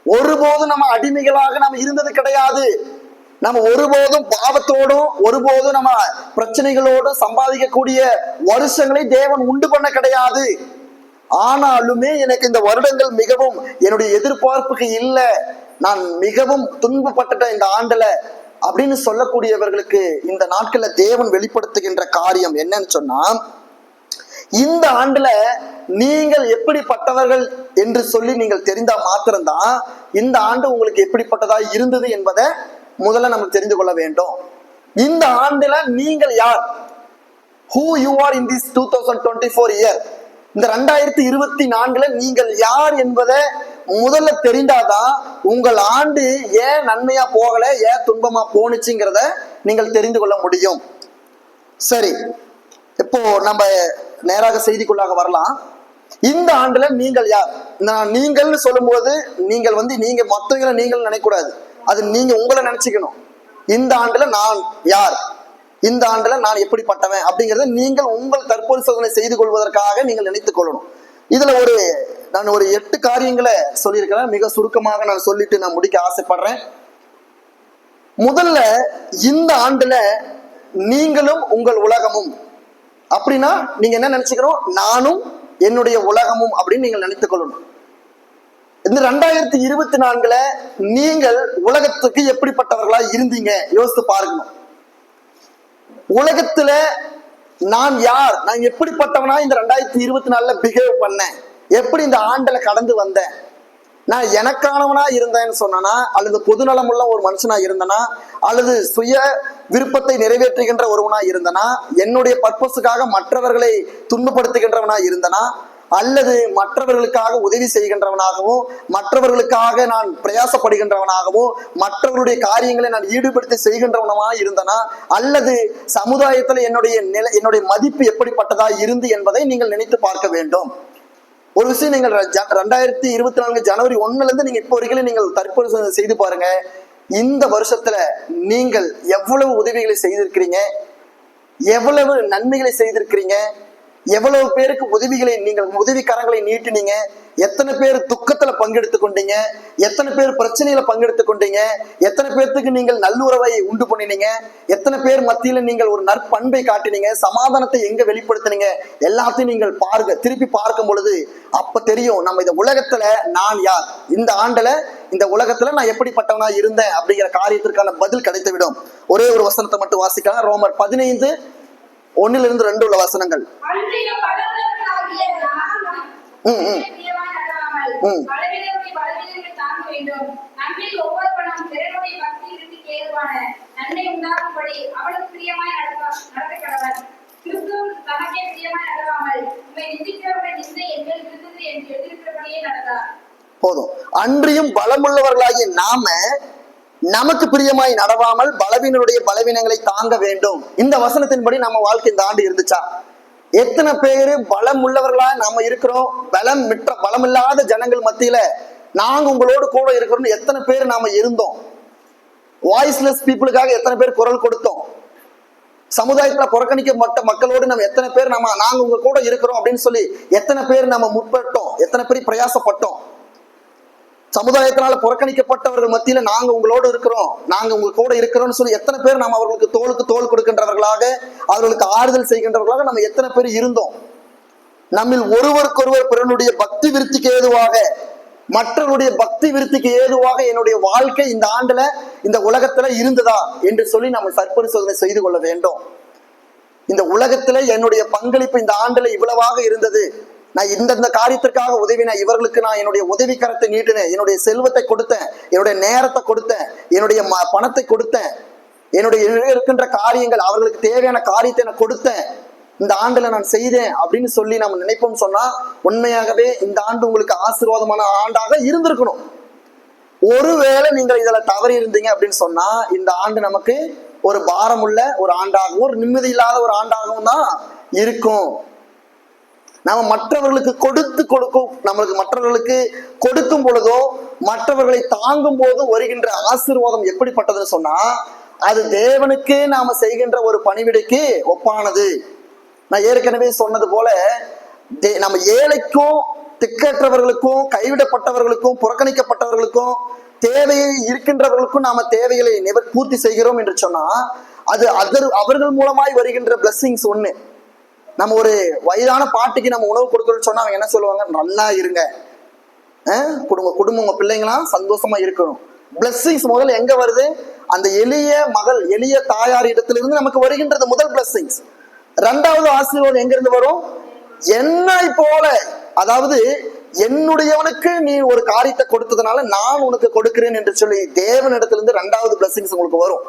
ஒருபோதும் நம்ம அடிமைகளாக நம்ம இருந்தது கிடையாது. நம்ம ஒருபோதும் பாவத்தோடும் ஒருபோதும் நம்ம பிரச்சனைகளோடும் சம்பாதிக்கக்கூடிய வருஷங்களை தேவன் உண்டு பண்ண கிடையாது. ஆனாலுமே எனக்கு இந்த வருடங்கள் மிகவும் என்னுடைய எதிர்பார்ப்புக்கு இல்லை, நான் மிகவும் துன்பப்பட்டுட்டேன் இந்த ஆண்டுல அப்படின்னு சொல்லக்கூடியவர்களுக்கு இந்த நாட்கள்ல தேவன் வெளிப்படுத்துகின்ற காரியம் என்னன்னு சொன்னா, இந்த ஆண்டுல நீங்கள் எப்படிப்பட்டவர்கள் என்று சொல்லி நீங்கள் தெரிந்தா மாத்திரம்தான் இந்த ஆண்டு உங்களுக்கு எப்படிப்பட்டதா இருந்தது என்பதை முதல்ல நம்ம தெரிந்து கொள்ள வேண்டும். இந்த ஆண்டுல நீங்கள் யார்? Who you are in this 2024 year? இந்த 2024 நீங்கள் யார் என்பதை முதல்ல தெரிந்தாதான் உங்கள் ஆண்டு ஏன் நன்மையா போகல, ஏன் துன்பமா போனுச்சுங்கிறத நீங்கள் தெரிந்து கொள்ள முடியும். சரி, இப்போ நம்ம நேராக செய்திக்குள்ளாக வரலாம். இந்த ஆண்டுல நீங்கள் யார்? நான் நீங்கள் சொல்லும் போது நீங்கள் நீங்க மொத்தங்களை நீங்கள் நினைக்கூடாது, அது நீங்க உங்களை நினைச்சுக்கணும். இந்த ஆண்டுல நான் யார், இந்த ஆண்டுல நான் எப்படிப்பட்டவன் அப்படிங்கறத நீங்கள் உங்கள் தற்பரிசோதனை செய்து கொள்வதற்காக நீங்கள் நினைத்துக் கொள்ளணும். இதுல நான் ஒரு 8 காரியங்களை சொல்லியிருக்கிறேன். மிக சுருக்கமாக நான் சொல்லிட்டு நான் முடிக்க ஆசைப்படுறேன். முதல்ல, இந்த ஆண்டுல நீங்களும் உங்கள் உலகமும் அப்படின்னா நீங்க என்ன நினைச்சுக்கணும்? நானும் என்னுடைய உலகமும் அப்படின்னு நீங்கள் நினைத்துக் கொள்ளணும். இந்த 2024 நீங்கள் உலகத்துக்கு எப்படிப்பட்டவர்களா இருந்தீங்க யோசித்து பார்க்கணும். உலகத்துல நான் யார், நான் எப்படிப்பட்டவனா இந்த 2024 பிஹேவ் பண்ணேன், எப்படி இந்த ஆண்டுல கடந்து வந்தேன், நான் எனக்கானவனா இருந்தேன்னு சொன்னா, அல்லது பொதுநலம் உள்ள ஒரு மனுஷனா இருந்தனா, அல்லது சுய விருப்பத்தை நிறைவேற்றுகின்ற ஒருவனா இருந்தனா, என்னுடைய பர்பஸுக்காக மற்றவர்களை துன்பப்படுத்துகின்றவனா இருந்தனா, அல்லது மற்றவர்களுக்காக உதவி செய்கின்றவனாகவும் மற்றவர்களுக்காக நான் பிரயாசப்படுகின்றவனாகவும் மற்றவர்களுடைய காரியங்களை நான் ஈடுபடுத்தி செய்கின்றவனமா இருந்தனா, அல்லது சமுதாயத்துல என்னுடைய மதிப்பு எப்படிப்பட்டதா இருந்து என்பதை நீங்கள் நினைத்து பார்க்க வேண்டும். ஒரு விஷயம், நீங்கள் 2024 ஜனவரி 1 நீங்க இப்போ வரைக்கும் நீங்கள் தற்போது செய்து பாருங்க. இந்த வருஷத்துல நீங்கள் எவ்வளவு உதவிகளை செய்திருக்கிறீங்க, எவ்வளவு நன்மைகளை செய்திருக்கிறீங்க, எவ்வளவு பேருக்கு நீங்கள் உதவிக்கரங்களை நீட்டினீங்க, எத்தனை பேர் துக்கத்துல பங்கெடுத்து கொண்டீங்க, எத்தனை பேர் பிரச்சனையில பங்கெடுத்து கொண்டீங்க, எத்தனை பேர்த்துக்கு நீங்கள் நல்லுறவை உண்டு பண்ணினீங்க, எத்தனை பேர் மத்தியில நீங்கள் ஒரு நற்பண்பை காட்டினீங்க, சமாதானத்தை எங்க வெளிப்படுத்தினீங்க, எல்லாத்தையும் நீங்கள் திருப்பி பார்க்கும் பொழுது அப்ப தெரியும் நம்ம இந்த உலகத்துல நான் யார், இந்த ஆண்டுல இந்த உலகத்துல நான் எப்படிப்பட்டவனா இருந்தேன் அப்படிங்கிற காரியத்திற்கான பதில் கிடைத்துவிடும். ஒரே ஒரு வசனத்தை மட்டும் வாசிக்கலாம். ரோமர் 15:1-2 உள்ள வசனங்கள். உண்டாகும்படி அவளுக்கு பிரியமாய் நடக்க கடவன். கிறிஸ்து தனக்கே பிரியமாய் நடவாமல் உம்மை நிந்திக்கிறவருடைய நிந்தை என் மேல் இருந்தது என்று எழுதியிருக்கிறபடியே நடந்தார். போதும். அன்றியும் பலமுள்ளவர்களாகிய நாம நமக்கு பிரியமாய் நடவாமல் பலவீனருடைய பலவீனங்களை தாங்க வேண்டும். இந்த வசனத்தின்படி நம்ம வாழ்க்கை இந்த ஆண்டு இருந்துச்சா? எத்தனை பேரு பலம் உள்ளவர்களா நாம இருக்கிறோம்? பலமில்லாத ஜனங்கள் மத்தியில நாங்க உங்களோடு கூட இருக்கிறோம்னு எத்தனை பேர் நாம இருந்தோம்? வாய்ஸ்லெஸ் பீப்புளுக்காக எத்தனை பேர் குரல் கொடுத்தோம்? சமுதாயத்துல புறக்கணிக்கப்பட்ட மக்களோடு நம்ம எத்தனை பேர் நாங்க உங்க கூட இருக்கிறோம் அப்படின்னு சொல்லி எத்தனை பேர் நம்ம முற்பட்டோம்? எத்தனை பேர் பிரயாசப்பட்டோம்? சமுதாயத்தினால புறக்கணிக்கப்பட்டவர்கள் மத்தியில நாங்க உங்களோடு இருக்கிறோம், நாங்க உங்க கூட இருக்கிறோம்னு சொல்லி எத்தனை பேர் நம்ம அவர்களுக்கு தோளுக்கு தோள் கொடுக்கின்றவர்களாக, அவர்களுக்கு ஆறுதல் செய்கின்றவர்களாக நம்ம எத்தனை பேர் இருந்தோம்? நம்மில் ஒருவருக்கொருவர் பிறனுடைய பக்தி விருத்திக்கு ஏதுவாக, மற்றவருடைய பக்தி விருத்திக்கு ஏதுவாக என்னுடைய வாழ்க்கை இந்த ஆண்டுல இந்த உலகத்துல இருந்ததா என்று சொல்லி நம்ம சற்பரிசோதனை செய்து கொள்ள வேண்டும். இந்த உலகத்துல என்னுடைய பங்களிப்பு இந்த ஆண்டுல இவ்வளவாக இருந்தது, நான் இந்த காரியத்திற்காக உதவினேன், இவர்களுக்கு நான் என்னுடைய உதவி கரத்தை நீட்டினேன், என்னுடைய செல்வத்தை கொடுத்தேன், என்னுடைய நேரத்தை கொடுத்தேன், என்னுடைய பணத்தை கொடுத்தேன், என்னுடைய இருக்கின்ற காரியங்கள் அவர்களுக்கு தேவையான காரியத்தை நான் கொடுத்தேன், இந்த ஆண்டுல நான் செய்தேன் அப்படின்னு சொல்லி நம்ம நினைப்போம் சொன்னா உண்மையாகவே இந்த ஆண்டு உங்களுக்கு ஆசீர்வாதமான ஆண்டாக இருந்திருக்கணும். ஒருவேளை நீங்கள் இதுல தவறி இருந்தீங்க அப்படின்னு சொன்னா இந்த ஆண்டு நமக்கு ஒரு பாரமுள்ள ஒரு ஆண்டாகவும் ஒரு நிம்மதி இல்லாத ஒரு ஆண்டாகவும் தான் இருக்கும். நம்ம மற்றவர்களுக்கு மற்றவர்களுக்கு கொடுக்கும் பொழுதோ மற்றவர்களை தாங்கும் போதும் வருகின்ற ஆசீர்வாதம் எப்படிப்பட்டதுன்னு சொன்னா அது தேவனுக்கு நாம செய்கின்ற ஒரு பணிவிடைக்கு ஒப்பானது. நான் ஏற்கனவே சொன்னது போல நம்ம ஏழைக்கும் திக்கற்றவர்களுக்கும் கைவிடப்பட்டவர்களுக்கும் புறக்கணிக்கப்பட்டவர்களுக்கும் தேவையை இருக்கின்றவர்களுக்கும் நாம தேவைகளை பூர்த்தி செய்கிறோம் என்று சொன்னா அது அவர்கள் மூலமாய் வருகின்ற பிளஸ்ஸிங்ஸ் ஒண்ணு. நம்ம ஒரு வயதான பாட்டிக்கு நம்ம உணவு கொடுக்கணும்னு சொன்னா அவங்க என்ன சொல்லுவாங்க? நல்லா இருங்க, குடும்பம் உங்க பிள்ளைங்களாம் சந்தோஷமா இருக்கணும். பிளஸ்ஸிங்ஸ் முதல்ல எங்க வருது? அந்த எளிய தாயார் இடத்திலிருந்து நமக்கு வருகின்றது முதல் பிளஸ்ஸிங்ஸ். ரெண்டாவது ஆசீர்வாதம் எங்க இருந்து வரும்? என்னை போல, அதாவது என்னுடையவனுக்கு நீ ஒரு காரியத்தை கொடுத்ததுனால நான் உனக்கு கொடுக்கிறேன் என்று சொல்லி தேவனிடத்திலிருந்து ரெண்டாவது பிளஸ்ஸிங்ஸ் உங்களுக்கு வரும்.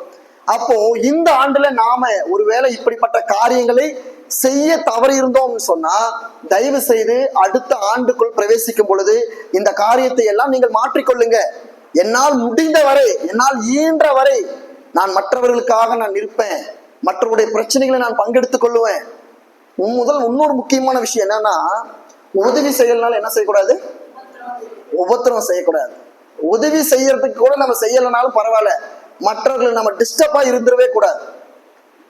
அப்போ இந்த ஆண்டுல நாம ஒருவேளை இப்படிப்பட்ட காரியங்களை செய்ய தவறி இருந்தோம்னு சொன்னா தயவு செய்து அடுத்த ஆண்டுக்குள் பிரவேசிக்கும் பொழுது இந்த காரியத்தை எல்லாம் நீங்கள் மாற்றிக்கொள்ளுங்க. என்னால் முடிந்த வரை, என்னால் இயன்ற வரை நான் மற்றவர்களுக்காக நான் நிற்பேன், மற்றவருடைய பிரச்சனைகளை நான் பங்கெடுத்துக் கொள்ளுவேன். இன்னொரு முக்கியமான விஷயம் என்னன்னா, உதவி செய்யறதுனால என்ன செய்யக்கூடாது? உபத்திரம் செய்யக்கூடாது. உதவி செய்யறதுக்கு கூட நம்ம செய்யலைனாலும் பரவாயில்ல, மற்றவர்களை நம்ம டிஸ்டர்பா இருந்துடவே கூடாது.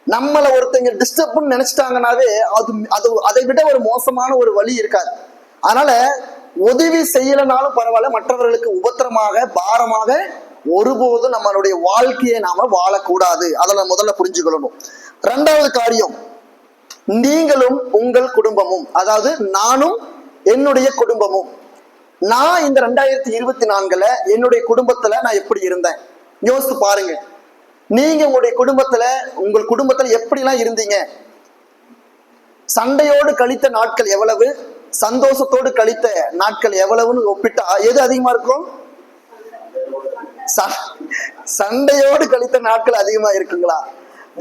நம்மள ஒருத்தங்க டிஸ்டர்ப்னு நினைச்சிட்டாங்கன்னாவே அதை விட ஒரு மோசமான ஒரு வழி இருக்காது. அதனால உதவி செய்யலைனாலும் பரவாயில்ல, மற்றவர்களுக்கு உபத்திரமாக பாரமாக ஒருபோதும் நம்மளுடைய வாழ்க்கையை நாம வாழக்கூடாது. அதை முதல்ல புரிஞ்சுக்கொள்ளணும். ரெண்டாவது காரியம், நீங்களும் உங்கள் குடும்பமும், அதாவது நானும் என்னுடைய குடும்பமும். நான் இந்த 2024 என்னுடைய குடும்பத்துல நான் எப்படி இருந்தேன் யோசித்து பாருங்க. நீங்க உங்கள் குடும்பத்துல எப்படிலாம் இருந்தீங்க? சண்டையோடு கழித்த நாட்கள் எவ்வளவு, சந்தோஷத்தோடு கழித்த நாட்கள் எவ்வளவுன்னு ஒப்பிட்டா எது அதிகமா இருக்கும்? சண்டையோடு கழித்த நாட்கள் அதிகமா இருக்குங்களா?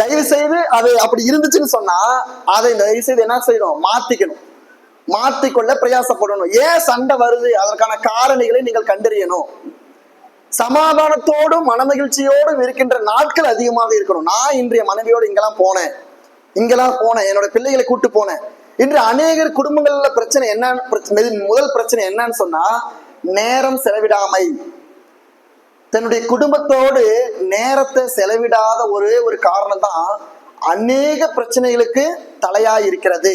தயவு செய்து அது அப்படி இருந்துச்சுன்னு சொன்னா அதை தயவு செய்து என்ன செய்யணும்? மாற்றிக்கொள்ள பிரயாசப்படணும். ஏன் சண்டை வருது அதற்கான காரணிகளை நீங்கள் கண்டறியணும். சமாதானத்தோடும் மனமகிழ்ச்சியோடும் இருக்கின்ற நாட்கள் அதிகமாக இருக்கணும். நான் இன்றைய மனைவியோடு இங்கெல்லாம் போனேன், என்னோட பிள்ளைகளை கூட்டு போனேன். இன்று அநேகர் குடும்பங்கள்ல பிரச்சனை முதல் பிரச்சனை என்னன்னு சொன்னா நேரம் செலவிடாமை. தன்னுடைய குடும்பத்தோடு நேரத்தை செலவிடாத ஒரே ஒரு காரணம் தான் அநேக பிரச்சனைகளுக்கு தலையாய் இருக்கிறது.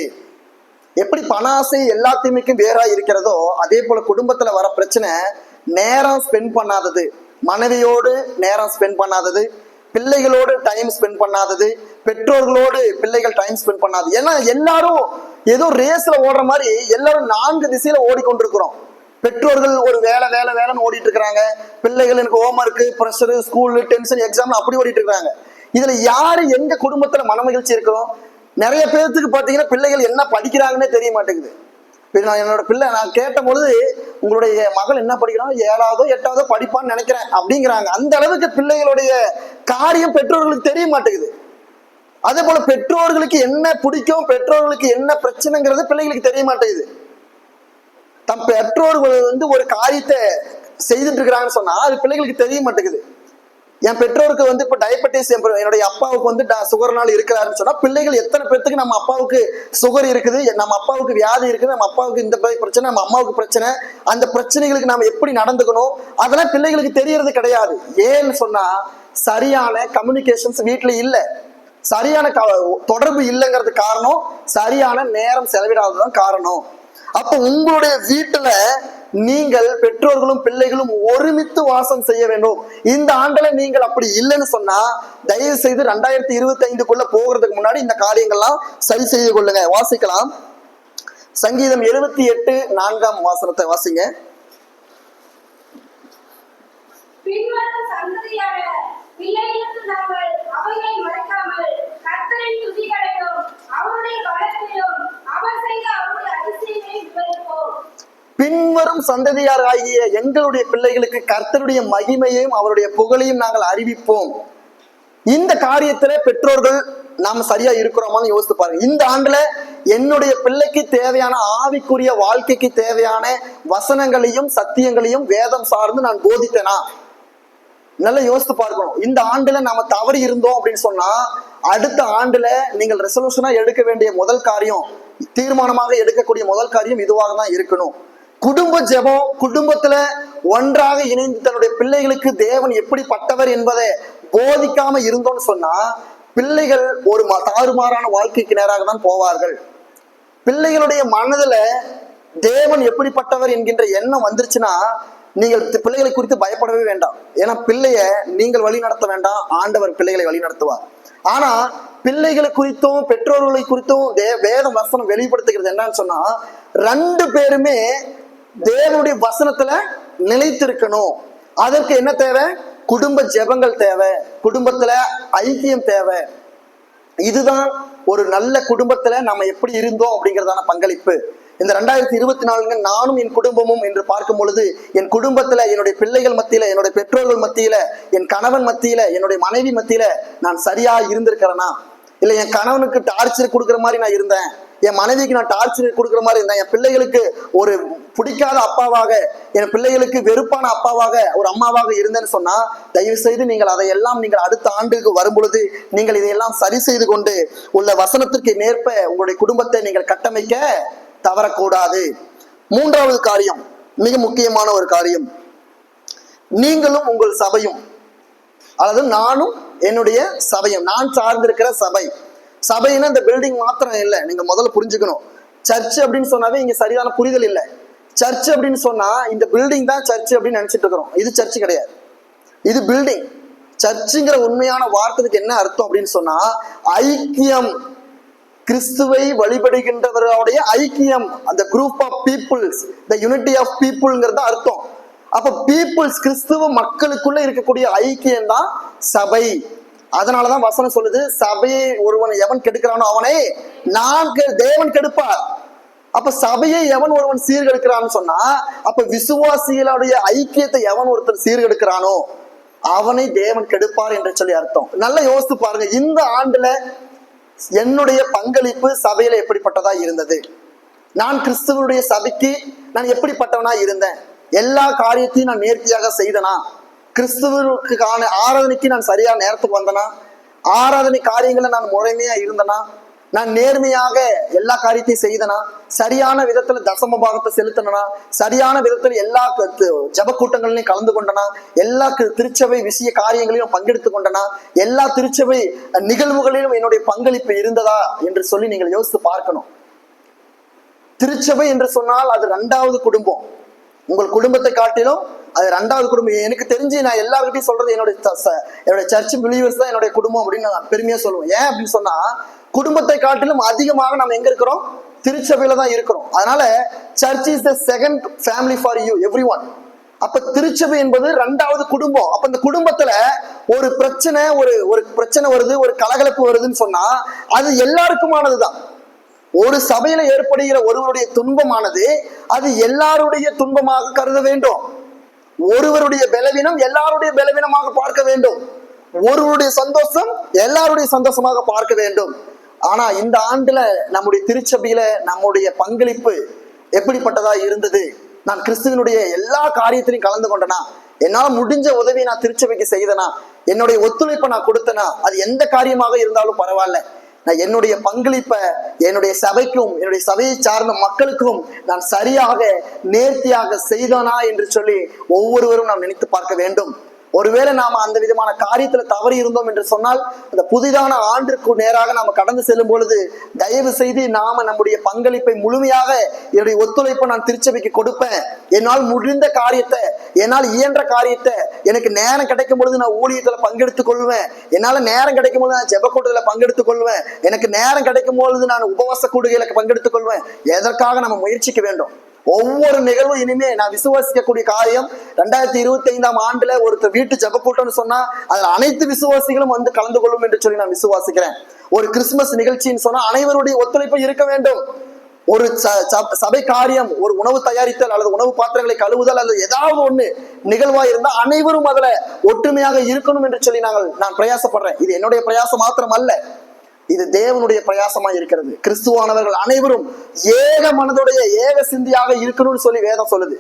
எப்படி பண ஆசை எல்லாத்தையுமே வேறா இருக்கிறதோ அதே போல குடும்பத்துல வர பிரச்சனை நேரம் ஸ்பெண்ட் பண்ணாதது, மனைவியோடு நேரம் ஸ்பெண்ட் பண்ணாதது, பிள்ளைகளோடு டைம் ஸ்பெண்ட் பண்ணாதது, பெற்றோர்களோடு பிள்ளைகள் டைம் ஸ்பெண்ட் பண்ணாது. ஏன்னா எல்லாரும் ஏதோ ரேஸ்ல ஓடுற மாதிரி எல்லாரும் 4 திசையில ஓடிக்கொண்டிருக்கிறோம். பெற்றோர்கள் ஒரு வேலைன்னு ஓடிட்டு இருக்கிறாங்க, பிள்ளைகள் எனக்கு homework, pressure, school, tension, exam அப்படி ஓடிட்டு இருக்காங்க. இதுல யாரு எங்க குடும்பத்துல மனமகிழ்ச்சி இருக்கிறோம்? நிறைய பேருக்கு பாத்தீங்கன்னா பிள்ளைகள் என்ன படிக்கிறாங்கன்னே தெரிய மாட்டேங்குது. இப்ப நான் என்னோட பிள்ளை நான் கேட்ட பொழுது உங்களுடைய மகள் என்ன படிக்கிறாங்க, 7ஆவதோ 8ஆவதோ படிப்பான்னு நினைக்கிறேன் அப்படிங்கிறாங்க. அந்த அளவுக்கு பிள்ளைகளுடைய காரியம் பெற்றோர்களுக்கு தெரிய மாட்டேங்குது. அதே போல பெற்றோர்களுக்கு என்ன பிடிக்கும், பெற்றோர்களுக்கு என்ன பிரச்சனைங்கிறது பிள்ளைகளுக்கு தெரிய மாட்டேங்குது. தம் பெற்றோர்கள் ஒரு காரியத்தை செய்துட்டு இருக்கிறாங்கன்னு சொன்னா அது பிள்ளைகளுக்கு தெரிய மாட்டேங்குது. என் பெற்றோருக்கு இப்ப டயபெட்டிஸ், என்னுடைய அப்பாவுக்கு சுகர்னால இருக்கிறாருன்னு சொன்னா பிள்ளைகள் எத்தனை பேருக்கு நம்ம அப்பாவுக்கு சுகர் இருக்குது, நம்ம அப்பாவுக்கு வியாதி இருக்குது, நம்ம அப்பாவுக்கு இந்த பிரச்சனை, நம்ம அம்மாவுக்கு பிரச்சனை, அந்த பிரச்சனைகளுக்கு நாம எப்படி நடந்துக்கணும் அதெல்லாம் பிள்ளைகளுக்கு தெரியறது கிடையாது. ஏன்னு சொன்னா சரியான கம்யூனிகேஷன்ஸ் வீட்டுல இல்ல, சரியான தொடர்பு இல்லைங்கிறது காரணம், சரியான நேரம் செலவிடாததுதான் காரணம். அப்ப உங்களுடைய வீட்டுல நீங்கள் பெற்றோர்களும் பிள்ளைகளும் ஒருமித்து வாசம் செய்ய வேண்டும். இந்த ஆண்டுல நீங்கள் அப்படி இல்லைன்னு சொன்னா தயவு செய்து 2025க்குள்ள போகிறதுக்கு முன்னாடி இந்த காரியங்கள்லாம் சரி செய்து கொள்ளுங்க. வாசிக்கலாம். சங்கீதம் 78:4 வாசனத்தை வாசிங்க. பிள்ளைகளுக்கு நாங்கள் அவைகளை மறைக்காமல் கர்த்தரின் துதிகளையும் அவருடைய பலத்தையும் அவர் செய்த அவருடைய அதிசயங்களையும் விவரிப்போம். பின்வரும் சந்ததியார் ஆகிய எங்களுடைய பிள்ளைகளுக்கு கர்த்தருடைய மகிமையையும் அவருடைய புகழையும் நாங்கள் அறிவிப்போம். இந்த காரியத்துல பெற்றோர்கள் நாம சரியா இருக்கிறோமான்னு யோசித்து பாருங்க. இந்த ஆண்டுல என்னுடைய பிள்ளைக்கு தேவையான ஆவிக்குரிய வாழ்க்கைக்கு தேவையான வசனங்களையும் சத்தியங்களையும் வேதம் சார்ந்து நான் போதித்தேனா? நல்லா யோசித்து பார்க்கணும். இந்த ஆண்டுல நாம தவறி இருந்தோம் அப்படின்னு சொன்னா அடுத்த ஆண்டுல நீங்கள் ரெசல்யூஷனா எடுக்க வேண்டிய முதல் காரியம், தீர்மானமாக எடுக்கக்கூடிய முதல் காரியம் இதுவாக தான் இருக்கணும். குடும்ப ஜெபம், குடும்பத்துல ஒன்றாக இணைந்து தன்னுடைய பிள்ளைகளுக்கு தேவன் எப்படிப்பட்டவர் என்பதை போதிக்காம இருந்தோம்னு சொன்னா பிள்ளைகள் ஒரு தாறுமாறான வாழ்க்கைக்கு நேராக தான் போவார்கள். பிள்ளைகளுடைய மனதுல தேவன் எப்படிப்பட்டவர் என்கின்ற எண்ணம் வந்துருச்சுன்னா நீங்கள் பிள்ளைகளை குறித்து பயப்படவே வேண்டாம். ஏன்னா பிள்ளைய நீங்கள் வழி நடத்த வேண்டாம், ஆண்டவர் பிள்ளைகளை வழி நடத்துவார். ஆனா பிள்ளைகளை குறித்தும் பெற்றோர்களை குறித்தும் வேத வசனம் வெளிப்படுத்துகிறது என்னன்னு சொன்னா 2 பேருமே தேவனுடைய வசனத்துல நிலைத்திருக்கணும். அதற்கு என்ன தேவை? குடும்ப ஜெபங்கள் தேவை, குடும்பத்துல ஐக்கியம் தேவை. இதுதான் ஒரு நல்ல குடும்பத்துல நம்ம எப்படி இருந்தோம் அப்படிங்கிறதான பங்களிப்பு. இந்த 2024 நானும் என் குடும்பமும் என்று பார்க்கும் பொழுது என் குடும்பத்துல என்னுடைய பிள்ளைகள் மத்தியில, என்னுடைய பெற்றோர்கள் மத்தியில, என் கணவன் மத்தியில, என்னுடைய மனைவி மத்தியில நான் சரியா இருந்திருக்கிறேனா? இல்ல என் கணவனுக்கு டார்ச்சர் கொடுக்குற மாதிரி நான் இருந்தேன், என் மனைவிக்கு நான் டார்ச்சர் கொடுக்குற மாதிரி இருந்தேன், என் பிள்ளைகளுக்கு ஒரு பிடிக்காத அப்பாவாக, என் பிள்ளைகளுக்கு வெறுப்பான அப்பாவாக, ஒரு அம்மாவாக இருந்தேன்னு சொன்னா தயவு செய்து நீங்கள் அதையெல்லாம் நீங்கள் அடுத்த ஆண்டுக்கு வரும் பொழுது நீங்கள் இதையெல்லாம் சரி செய்து கொண்டு உள்ள வசனத்திற்கு நேர்ப்ப உங்களுடைய குடும்பத்தை நீங்கள் கட்டமைக்க தவறக்கூடாது. 3வது காரியம், மிக முக்கியமான ஒரு காரியம், நீங்களும் உங்கள் சபையும், அதாவது நானும் என்னுடைய சபையும், நான் சார்ந்திருக்கிற சபை. சபைன்னா இந்த பில்டிங் மாத்திரம் இல்லை, நீங்க முதல்ல புரிஞ்சுக்கணும். சர்ச் அப்படின்னு சொன்னாவே இங்க சரியான புரிதல் இல்லை. சர்ச் அப்படின்னு சொன்னா இந்த பில்டிங் தான் சர்ச் அப்படின்னு நினைச்சிட்டு இருக்கிறோம். இது சர்ச் கிடையாது, இது பில்டிங். சர்ச்சுங்கிற உண்மையான வார்த்தைக்கு என்ன அர்த்தம் அப்படின்னு சொன்னா ஐக்கியம், கிறிஸ்துவை வழிபடுகின்றவர்களுடைய ஐக்கியம், அந்த group of peoples, the unity of பீப்புள்ங்கிறது அர்த்தம். அப்ப பீப்புள்ஸ், கிறிஸ்துவ மக்களுக்குள்ள இருக்கக்கூடிய ஐக்கியம் தான் சபை. அதனாலதான் வசனம் சொல்லுது, சபையை ஒருவன் எவன் கெடுக்கிறானோ அவனை தேவன் கெடுப்பார். அப்ப சபையை எவன் ஒருவன் சீர்கெடுக்கிறான்னு சொன்னா அப்ப விசுவாசிகளுடைய ஐக்கியத்தை எவன் ஒருத்தன் சீர்கெடுக்கிறானோ அவனை தேவன் கெடுப்பார் என்று சொல்லி அர்த்தம். நல்லா யோசித்து பாருங்க, இந்த ஆண்டுல என்னுடைய பங்களிப்பு சபையில எப்படிப்பட்டதா இருந்தது? நான் கிறிஸ்துவனுடைய சபைக்கு நான் எப்படிப்பட்டவனா இருந்தேன்? எல்லா காரியத்தையும் நான் நேர்த்தியாக செய்தனா? கிறிஸ்துவனுக்கான ஆராதனைக்கு நான் சரியா நேரத்துக்கு வந்தனா? ஆராதனை காரியங்களை நான் முறைமையா இருந்தனா? நான் நேர்மையாக எல்லா காரியத்தையும் செய்தனா? சரியான விதத்துல தசம பாகத்தை செலுத்தினா? சரியான விதத்துல எல்லா ஜப கூட்டங்களையும் கலந்து கொண்டனா? எல்லா திருச்சபை விஷய காரியங்களையும் பங்கெடுத்து கொண்டனா? எல்லா திருச்சபை நிகழ்வுகளிலும் என்னுடைய பங்களிப்பு இருந்ததா என்று சொல்லி நீங்கள் யோசித்து பார்க்கணும். திருச்சபை என்று சொன்னால் அது 2வது குடும்பம். உங்கள் குடும்பத்தை காட்டிலும் அது 2வது குடும்பம். எனக்கு தெரிஞ்சு நான் எல்லார்கிட்டையும் சொல்றது என்னுடைய சர்ச் பிலீவர்ஸ் தான் என்னுடைய குடும்பம் அப்படின்னு நான் பெருமையா சொல்லுவேன். ஏன் அப்படின்னு சொன்னா குடும்பத்தை காட்டிலும் அதிகமாக நம்ம எங்க இருக்கிறோம்? திருச்சபையில தான் இருக்கிறோம். அதனால search is the second family for you everyone. அப்ப திருச்சபை என்பது 2வது குடும்பம். அப்ப இந்த குடும்பத்துல ஒரு பிரச்சனை வருது, ஒரு கலகலப்பு வருதுன்னு சொன்னா அது எல்லாருக்குமானதுதான். ஒரு சபையில ஏற்படுகிற ஒருவருடைய துன்பமானது அது எல்லாருடைய துன்பமாக கருத வேண்டும். ஒருவருடைய பலவீனம் எல்லாருடைய பலவீனமாக பார்க்க வேண்டும். ஒருவருடைய சந்தோஷம் எல்லாருடைய சந்தோஷமாக பார்க்க வேண்டும். ஆனா இந்த ஆண்டுல நம்முடைய திருச்சபையில நம்முடைய பங்களிப்பு எப்படிப்பட்டதா இருந்தது? நான் கிறிஸ்துவனுடைய எல்லா காரியத்திலையும் கலந்து கொண்டனா, என்னால முடிஞ்ச உதவியை நான் திருச்சபைக்கு செய்தனா, என்னுடைய ஒத்துழைப்பை நான் கொடுத்தனா, அது எந்த காரியமாக இருந்தாலும் பரவாயில்ல, நான் என்னுடைய பங்களிப்பை என்னுடைய சபைக்கும் என்னுடைய சபையை சார்ந்த மக்களுக்கும் நான் சரியாக நேர்த்தியாக செய்தானா என்று சொல்லி ஒவ்வொருவரும் நாம் நினைத்து பார்க்க வேண்டும். ஒருவேளை நாம அந்த விதமான காரியத்துல தவறி இருந்தோம் என்று சொன்னால், அந்த புதிதான ஆண்டிற்கு நேராக நாம கடந்து செல்லும் பொழுது தயவு செய்து நாம நம்முடைய பங்களிப்பை முழுமையாக என்னுடைய ஒத்துழைப்பை நான் திருச்சபைக்கு கொடுப்பேன். என்னால் முடிந்த காரியத்தை, என்னால் இயன்ற காரியத்தை, எனக்கு நேரம் கிடைக்கும் பொழுது நான் ஊழியத்துல பங்கெடுத்துக் கொள்வேன், என்னால நேரம் கிடைக்கும் பொழுது நான் ஜெப கூட்டத்துல பங்கெடுத்துக் கொள்வேன், எனக்கு நேரம் கிடைக்கும் பொழுது நான் உபவாச கூடுகையில பங்கெடுத்துக் கொள்வேன். எதற்காக நம்ம முயற்சிக்க வேண்டும்? ஒவ்வொரு நிகழ்வும் இனிமே நான் விசுவாசிக்கக்கூடிய காரியம், 2025ஆம் ஆண்டுல ஒருத்தர் வீட்டு ஜெப கூட்டம்னு சொன்னா அதுல அனைத்து விசுவாசிகளும் வந்து கலந்து கொள்ளும் என்று சொல்லி நான் விசுவாசிக்கிறேன். ஒரு கிறிஸ்துமஸ் நிகழ்ச்சின்னு சொன்னா அனைவருடைய ஒத்துழைப்பு இருக்க வேண்டும். ஒரு சபை காரியம், ஒரு உணவு தயாரித்தல் அல்லது உணவு பாத்திரங்களை கழுவுதல் அல்லது ஏதாவது ஒண்ணு நிகழ்வா இருந்தா அனைவரும் அதுல ஒற்றுமையாக இருக்கணும் என்று சொல்லி நான் பிரயாசப்படுறேன். இது என்னுடைய பிரயாசம் மாத்திரம் அல்ல, இது தேவனுடைய பிரயாசமா இருக்கிறது. கிறிஸ்துவானவர்கள் அனைவரும் ஏக மனதுடைய ஏக சிந்தியாக இருக்கணும்னு சொல்லி வேதம் சொல்லுது.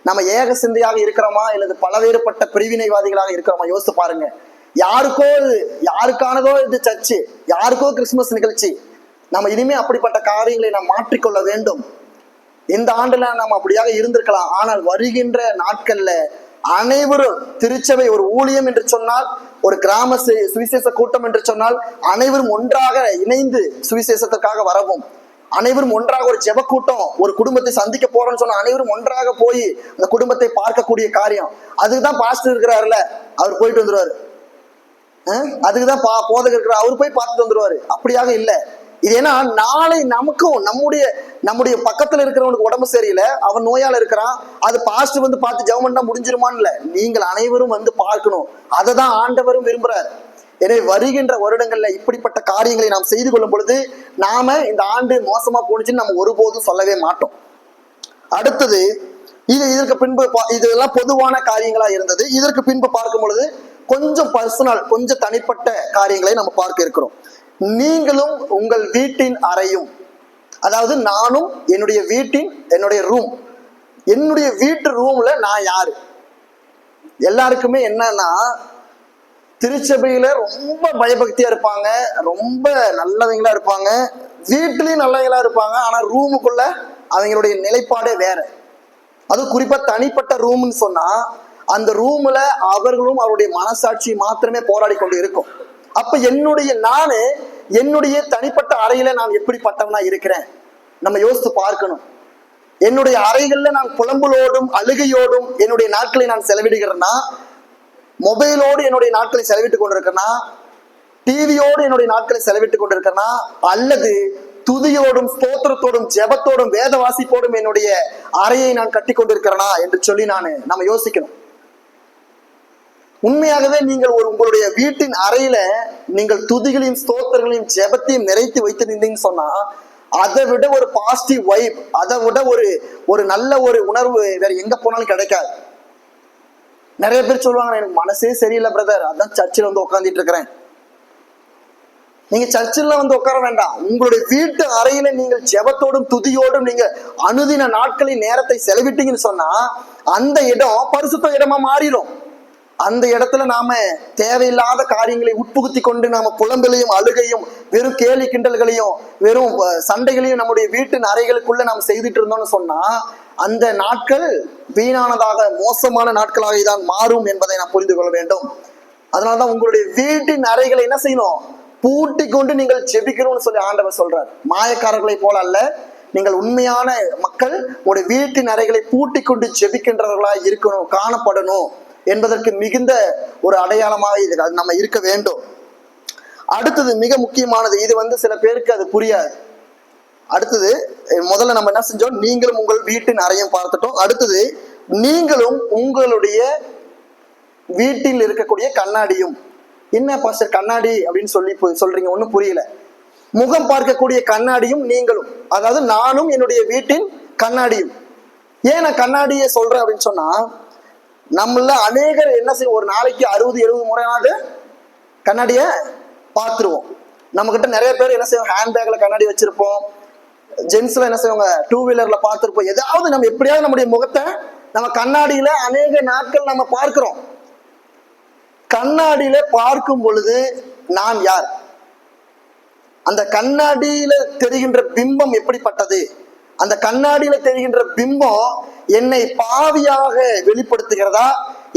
நம்ம ஏக சிந்தையாக இருக்கிறோமா இல்லது பலவேறுபட்ட பிரிவினைவாதிகளாக இருக்கிறோமா? யோசித்து பாருங்க. யாருக்கானதோ இது சர்ச்சு, யாருக்கோ கிறிஸ்துமஸ் நிகழ்ச்சி. நம்ம இனிமே அப்படிப்பட்ட காரியங்களை நாம் மாற்றிக்கொள்ள வேண்டும். இந்த ஆண்டுல நம்ம அப்படியாக இருந்திருக்கலாம். ஆனால் வருகின்ற நாட்கள்ல அனைவரும் திருச்சபை ஒரு ஊழியம் என்று சொன்னால், ஒரு கிராம சுவிசேஷ கூட்டம் என்று சொன்னால் அனைவரும் ஒன்றாக இணைந்து சுவிசேஷத்திற்காக வரவும், அனைவரும் ஒன்றாக ஒரு ஜெப கூட்டம், ஒரு குடும்பத்தை சந்திக்க போறோம்னு சொன்னா அனைவரும் ஒன்றாக போய் அந்த குடும்பத்தை பார்க்கக்கூடிய காரியம். அதுக்குதான் பாஸ்டர் இருக்கிறாருல, அவர் போயிட்டு வந்துருவாரு. அதுக்குதான் போதகர் இருக்கிறார், அவர் போய் பார்த்துட்டு வந்துருவாரு. அப்படியாக இல்லை. இது ஏன்னா நாளை நமக்கும் நம்முடைய பக்கத்துல இருக்கிறவனுக்கு உடம்பு சரியில்லை, அவன் நோயால இருக்கிறான், அது பாஸ்டர் வந்து பார்த்து ஜெபம் பண்ணா முடிஞ்சிருமான்னு இல்லை, நீங்கள் அனைவரும் வந்து பார்க்கணும். அதை தான் ஆண்டவரும் விரும்புறார். எனவே வருகின்ற வருடங்கள்ல இப்படிப்பட்ட காரியங்களை நாம் செய்து கொள்ளும் பொழுது நாம இந்த ஆண்டு மோசமா போனுச்சுன்னு நம்ம ஒருபோதும் சொல்லவே மாட்டோம். அடுத்தது இதற்கு பின்பு இதெல்லாம் பொதுவான காரியங்களா இருந்தது. இதற்கு பின்பு பார்க்கும் பொழுது கொஞ்சம் பர்சனல், கொஞ்சம் தனிப்பட்ட காரியங்களை நம்ம பார்க்க இருக்கிறோம். நீங்களும் உங்கள் வீட்டின் அறையும், அதாவது நானும் என்னுடைய ரூம், என்னுடைய வீட்டு ரூம்ல நான் யாரு? எல்லாருக்குமே என்னன்னா, திருச்சபையில ரொம்ப பயபக்தியா இருப்பாங்க, ரொம்ப நல்லவங்களா இருப்பாங்க, வீட்டிலையும் நல்லவங்களா இருப்பாங்க. ஆனா ரூமுக்குள்ள அவங்களுடைய நிலைப்பாடே வேற. அது குறிப்பா தனிப்பட்ட ரூம்னு சொன்னா அந்த ரூம்ல அவர்களும் அவருடைய மனசாட்சி மாத்திரமே போராடி கொண்டு இருக்கும். அப்ப என்னுடைய தனிப்பட்ட அறையில நான் எப்படிப்பட்டவனா இருக்கிறேன் நம்ம யோசித்து பார்க்கணும். என்னுடைய அறைகள்ல நான் புலம்பலோடும் அழுகையோடும் என்னுடைய நாட்களை நான் செலவிடுகிறேன்னா, மொபைலோடு என்னுடைய நாட்களை செலவிட்டுக் கொண்டிருக்கிறேன்னா, டிவியோடு என்னுடைய நாட்களை செலவிட்டுக் கொண்டிருக்கிறேன்னா, அல்லது துதியோடும் ஸ்தோத்திரத்தோடும் ஜெபத்தோடும் வேத வாசிப்போடும் என்னுடைய அறையை நான் கட்டி கொண்டிருக்கிறேனா என்று சொல்லி நம்ம யோசிக்கணும். உண்மையாகவே நீங்கள் உங்களுடைய வீட்டின் அறையில நீங்கள் துதிகளையும் ஸ்தோத்திரங்களையும் ஜெபத்தையும் நிறைத்து வைத்திருந்தீங்கன்னு சொன்னா, அதை விட ஒரு பாசிட்டிவ் வைப், அதை விட ஒரு நல்ல ஒரு உணர்வு வேற எங்க போனாலும் கிடைக்காது. நிறைய பேர் சொல்லுவாங்க, எனக்கு மனசே சரியில்லை பிரதர், அதான் சர்ச்சில் வந்து உட்காந்துட்டு இருக்கிறேன். நீங்க சர்ச்சில் வந்து உட்கார வேண்டாம். உங்களுடைய வீட்டு அறையில நீங்கள் ஜெபத்தோடும் துதியோடும் நீங்க அனுதின நாட்களின் நேரத்தை செலவிட்டீங்கன்னு சொன்னா அந்த இடம் பரிசுத்த இடமா மாறிடும். அந்த இடத்துல நாம தேவையில்லாத காரியங்களை உட்புகுத்தி கொண்டு நாம புலம்பலையும் அழுகையும் வெறும் கேலி கிண்டல்களையும் வெறும் சண்டைகளையும் நம்முடைய வீட்டின் அறைகளுக்குள்ள நாம் செய்துட்டு இருந்தோம்னு சொன்னா அந்த நாட்கள் வீணானதாக மோசமான நாட்களாக தான் மாறும் என்பதை நாம் புரிந்து கொள்ள வேண்டும். அதனாலதான் உங்களுடைய வீட்டின் அறைகளை என்ன செய்யணும்? பூட்டி கொண்டு நீங்கள் ஜெபிக்கணும்னு சொல்லி ஆண்டவர் சொல்றார். மாயக்காரர்களை போல அல்ல, நீங்கள் உண்மையான மக்கள் உங்களுடைய வீட்டின் அறைகளை பூட்டி கொண்டு ஜெபிக்கின்றவர்களா இருக்கணும், காணப்படணும் என்பதற்கு மிகுந்த ஒரு அடையாளமாக இது நம்ம இருக்க வேண்டும். அடுத்தது மிக முக்கியமானது, இது சில பேருக்கு அது புரியாது. அடுத்தது முதல்ல நம்ம என்ன செஞ்சோம்? நீங்களும் உங்கள் வீட்டின் அறையும் பார்த்துட்டோம். அடுத்தது நீங்களும் உங்களுடைய வீட்டில் இருக்கக்கூடிய கண்ணாடியும். என்ன பாஸ்டர் கண்ணாடி அப்படின்னு சொல்றீங்க? ஒன்றும் புரியல. முகம் பார்க்கக்கூடிய கண்ணாடியும் நீங்களும், அதாவது நானும் என்னுடைய வீட்டின் கண்ணாடியும். ஏன் நான் கண்ணாடியை சொல்றேன் அப்படின்னு சொன்னா, நம்மள அநேகர் என்ன செய்யும், ஒரு நாளைக்கு 60-70 முறையாவது கண்ணாடிய பார்த்துருவோம். நம்ம கிட்ட நிறைய பேர் என்ன செய்வோம், ஹேண்ட்பேக்ல கண்ணாடி வச்சிருப்போம், ஜென்ஸ்ல என்ன செய்வாங்க, 2 வீலர்ல பார்த்திருப்போம். ஏதாவது நம்ம எப்படியாவது நம்முடைய முகத்தை நம்ம கண்ணாடியில அநேக நாட்கள் நம்ம பார்க்கிறோம். கண்ணாடியில பார்க்கும் பொழுது நான் யார், அந்த கண்ணாடியில தெரிகின்ற பிம்பம் எப்படிப்பட்டது, அந்த கண்ணாடியில தெரிகின்ற பிம்பம் என்னை பாவியாக வெளிப்படுத்துகிறதா,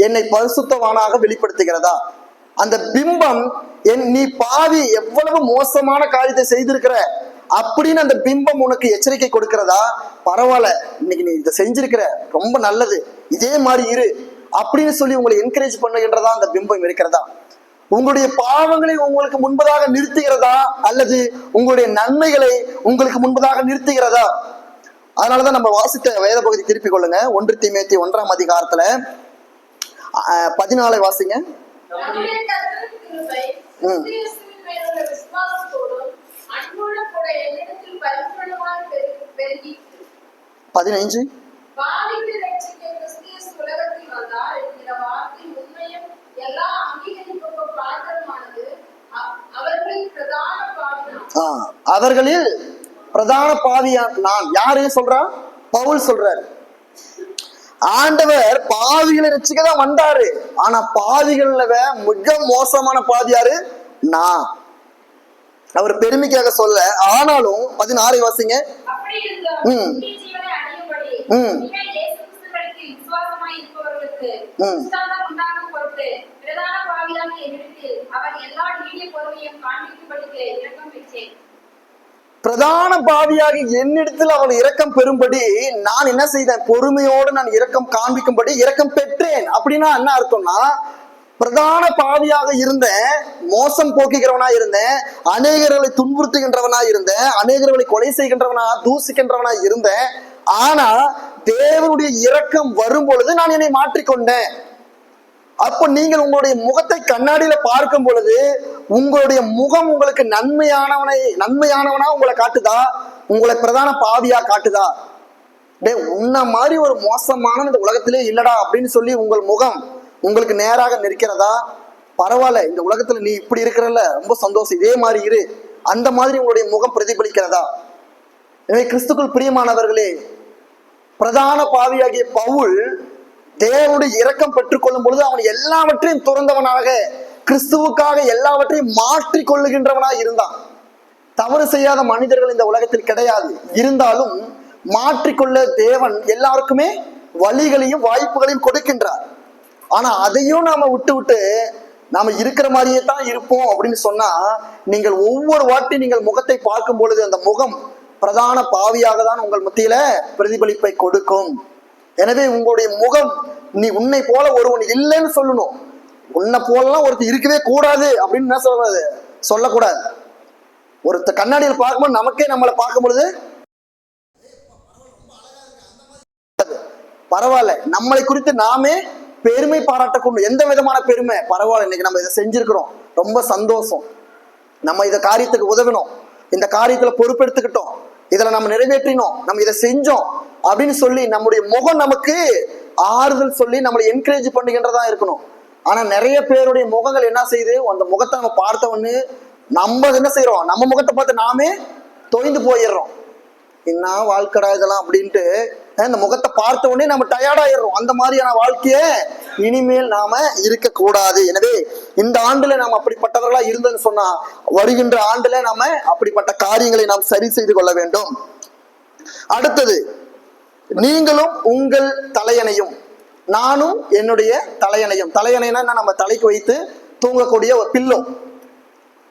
என்னை பரிசுத்தவானாக வெளிப்படுத்துகிறதா? அந்த பிம்பம் நீ பாவி, எவ்வளவு மோசமான காரியத்தை செய்திருக்கிற அப்படின்னு அந்த பிம்பம் உனக்கு எச்சரிக்கை கொடுக்கிறதா? பரவாயில்ல, இன்னைக்கு நீ இதை செஞ்சிருக்கிற, ரொம்ப நல்லது, இதே மாதிரி இரு அப்படின்னு சொல்லி உங்களை என்கரேஜ் பண்ணுகின்றதா அந்த பிம்பம் இருக்கிறதா? உங்களுடைய பாவங்களை உங்களுக்கு முன்பதாக நிறுத்துகிறதா, அல்லது உங்களுடைய நன்மைகளை உங்களுக்கு முன்பதாக நிறுத்துகிறதா? அதனாலதான் நம்ம வாசித்த வேத பகுதி திருப்பிக் கொள்ளுங்க. 1 தீமோத்தேயு 1ஆம் அதிகாரத்துல 14 வாசிங்க. நம்முடைய 15 அவர்களில் பிரதான பாவியான் நான். யாரு சொல்றா? பவுல் சொல்றாரு. ஆண்டவர் பாவிகளை ரட்சிக்கதான் வந்தாரு, ஆனா பாவிகள்ல மிக மோசமான பாவி யாரு? நான். அவர் பெருமைக்காக சொல்ல. ஆனாலும் 16 வாசிங்க. பிரதான பாவியாகி என்னிடத்தில் அவள் இரக்கம் பெறும்படி நான் என்ன செய்தேன், பொறுமையோடு நான் இரக்கம் காண்பிக்கும்படி இரக்கம் பெற்றேன். அப்படின்னா என்ன அர்த்தம்னா, பிரதான பாவியாக இருந்தேன், மோசம் போக்குகிறவனா இருந்தேன், அநேகர்களை துன்புறுத்துகின்றவனா இருந்தேன், அநேகர்களை கொலை செய்கின்றவனா தூசிக்கின்றவனா இருந்தேன். ஆனா தேவனுடைய இரக்கம் வரும் பொழுது நான் என்னை மாற்றிக்கொண்டேன். அப்போ நீங்கள் உங்களுடைய முகத்தை கண்ணாடியில பார்க்கும் பொழுது உங்களுடைய முகம் உங்களுக்கு நன்மையானவனா உங்களை காட்டுதா, உங்களை பிரதான பாவியா காட்டுதா? உன்ன மாதிரி ஒரு மோசமான இந்த உலகத்திலே இல்லடா அப்படின்னு சொல்லி உங்கள் முகம் உங்களுக்கு நேராக நிற்கிறதா? பரவாயில்ல, இந்த உலகத்துல நீ இப்படி இருக்கிறல்ல, ரொம்ப சந்தோஷம், இதே மாதிரி இரு, அந்த மாதிரி உங்களுடைய முகம் பிரதிபலிக்கிறதா? எனவே கிறிஸ்துக்குள் பிரியமானவர்களே, பிரதான பாவியாகிய பவுல் தேவனுடைய இரக்கம் பெற்றுக்கொள்ளும் பொழுது அவன் எல்லாவற்றையும் துறந்தவனாக, கிறிஸ்துவுக்காக எல்லாவற்றையும் மாற்றி கொள்ளுகின்றவனாக இருந்தான். தவறு செய்யாத மனிதர்கள் இந்த உலகத்தில் கிடையாது. இருந்தாலும் மாற்றிக்கொள்ள தேவன் எல்லாருக்குமே வழிகளையும் வாய்ப்புகளையும் கொடுக்கின்றார். ஆனா அதையும் நாம விட்டு நாம இருக்கிற மாதிரியே தான் இருப்போம் அப்படின்னு சொன்னா, நீங்கள் ஒவ்வொரு வாட்டி நீங்கள் முகத்தை பார்க்கும் பொழுது அந்த முகம் பிரதான பாவியாக தான் உங்கள் மத்தியில பிரதிபலிப்பை கொடுக்கும். எனவே உங்களுடைய முகம், நீ உன்னை போல ஒருவன் இல்லைன்னு சொல்லணும். உன்னை போலலாம் ஒருத்தர் இருக்கவே கூடாது அப்படின்னு என்ன சொல்றது, சொல்லக்கூடாது. ஒருத்தர் கண்ணாடியில் பார்க்கும்போது நமக்கே நம்மளை பார்க்கும் பொழுது பரவாயில்ல, நம்மளை குறித்து நாமே பெருமை பாராட்டக்கூடும். எந்த விதமான பெருமை? பரவாயில்ல, இன்னைக்கு நம்ம இதை செஞ்சிருக்கிறோம், ரொம்ப சந்தோஷம், நம்ம இந்த காரியத்துக்கு உதவினோம், இந்த காரியத்துல பொறுப்பெடுத்துக்கிட்டோம், இதுல நம்ம நிறைவேற்றினோம், நம்ம இதை செஞ்சோம் அப்படின்னு சொல்லி நம்முடைய முகம் நமக்கு ஆறுதல் சொல்லி நம்மளை என்கரேஜ் பண்ணுகின்றதா இருக்கணும். ஆனா நிறைய பேருடைய முகங்கள் என்ன செய்யுது, அந்த முகத்தை நம்ம பார்த்தவொன்னு நம்ம என்ன செய்யறோம், நம்ம முகத்தை பார்த்து நாமே தொய்ந்து போயிடுறோம். என்ன வாழ்க்கடா இதெல்லாம் அப்படின்ட்டு இந்த முகத்தை பார்த்த உடனே நம்ம டயர்டாயிடுறோம். அந்த மாதிரியான வாழ்க்கைய இனிமேல் நாம இருக்கக்கூடாது. எனவே இந்த ஆண்டுல நாம் அப்படிப்பட்டவர்களா இருந்ததுன்னு சொன்னா, வருகின்ற ஆண்டுல நாம அப்படிப்பட்ட காரியங்களை நாம் சரி செய்து கொள்ள வேண்டும். அடுத்தது, நீங்களும் உங்கள் தலையணையும் நானும் என்னுடைய தலையணையும். தலையணைனா நம்ம தலைக்கு வைத்து தூங்கக்கூடிய ஒரு பில்லோ.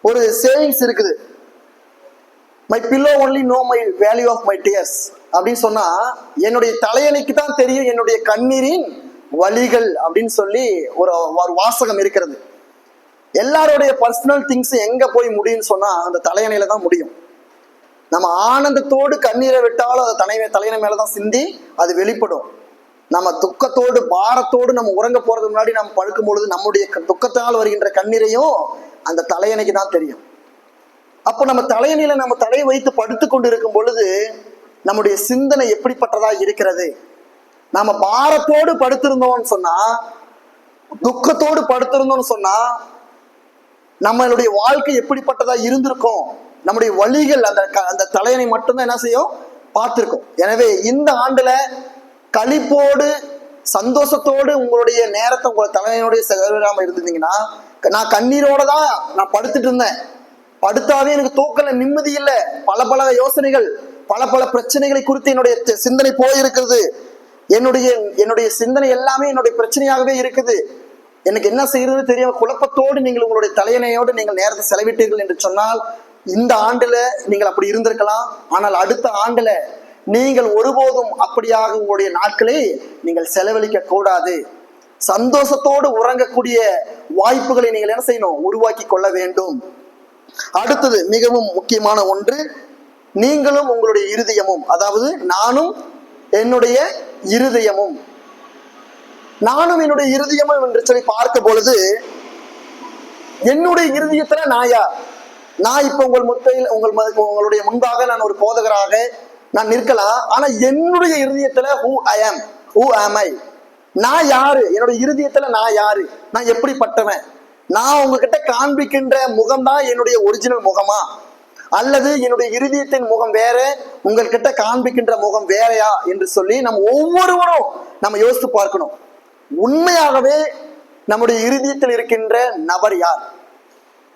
ஒரு சேவிங்ஸ் இருக்குது, my pillow only know my value of my tears அப்படின்னு சொன்னா, என்னுடைய தலையணைக்கு தான் தெரியும் என்னுடைய கண்ணீரின் வலிகள் அப்படின்னு சொல்லி ஒரு வாசகம் இருக்கிறது. எல்லாருடைய பர்சனல் திங்ஸ் எங்க போய் முடியும்னு சொன்னா அந்த தலையணையில தான் முடியும். நம்ம ஆனந்தத்தோடு கண்ணீரை விட்டாலும் அது தலையணை மேலதான் சிந்தி அது வெளிப்படும். நம்ம துக்கத்தோடு பாரத்தோடு நம்ம உறங்க போறதுக்கு முன்னாடி நம்ம படுக்கும் பொழுது நம்முடைய துக்கத்தால் வருகின்ற கண்ணீரையும் அந்த தலையணைக்கு தான் தெரியும். அப்போ நம்ம தலையணியில நம்ம தலையை வைத்து படுத்து கொண்டு இருக்கும் பொழுது நம்முடைய சிந்தனை எப்படிப்பட்டதா இருக்கிறது? நாம பாரத்தோடு படுத்திருந்தோம்னு சொன்னா, துக்கத்தோடு படுத்திருந்தோம்னு சொன்னா, நம்மளுடைய வாழ்க்கை எப்படிப்பட்டதா இருந்திருக்கும்? நம்முடைய வழிகள் அந்த தலையணை மட்டும்தான் என்ன செய்யும்? பார்த்திருக்கோம். எனவே இந்த ஆண்டுல களிப்போடு சந்தோஷத்தோடு உங்களுடைய நேரத்தை உங்களை தலையணையோடைய செலவிடாம இருந்திருந்தீங்கன்னா, நான் கண்ணீரோட தான் நான் படுத்துட்டு இருந்தேன், படுத்தாவே எனக்கு தூக்கல, நிம்மதி இல்லை, பல யோசனைகள், பல பிரச்சனைகளை குறித்து என்னுடைய சிந்தனை போயிருக்கிறது, என்னுடைய சிந்தனை எல்லாமே என்னுடைய பிரச்சனையாகவே இருக்குது, எனக்கு என்ன செய்யறது தெரியாம குழப்பத்தோடு நீங்கள் உங்களுடைய தலையணையோடு நீங்கள் நேரத்தை செலவிட்டீர்கள் என்று சொன்னால், இந்த ஆண்டுல நீங்கள் அப்படி இருந்திருக்கலாம். ஆனால் அடுத்த ஆண்டுல நீங்கள் ஒருபோதும் அப்படியாக உங்களுடைய நாட்களை நீங்கள் செலவழிக்க கூடாது. சந்தோஷத்தோடு உறங்கக்கூடிய வாய்ப்புகளை நீங்கள் என்ன செய்யணும்? உருவாக்கி கொள்ள வேண்டும். அடுத்தது மிகவும் முக்கியமான ஒன்று, நீங்களும் உங்களுடைய இருதயமும், அதாவது நானும் என்னுடைய இருதயமும். நானும் என்னுடைய இருதயமும் என்று சொல்லி பார்க்க பொழுது, என்னுடைய இருதயத்துல நான் யார்? நான் இப்ப உங்களுடைய முன்பாக நான் ஒரு போதகராக நான் நிற்கலாம். ஆனா என்னுடைய இருதயத்துல who am I? நான் யாரு? என்னுடைய இருதயத்துல நான் யாரு? நான் எப்படிப்பட்டவன்? நான் உங்ககிட்ட காண்பிக்கின்ற முகம்தான் என்னுடைய ஒரிஜினல் முகமா, அல்லது என்னுடைய இருதயத்தின் முகம் வேற, உங்கள்கிட்ட காண்பிக்கின்ற முகம் வேறையா என்று சொல்லி நம்ம ஒவ்வொருவரும் நம்ம யோசித்து பார்க்கணும். உண்மையாகவே நம்முடைய இருதயத்தில் இருக்கின்ற நபர் யார்?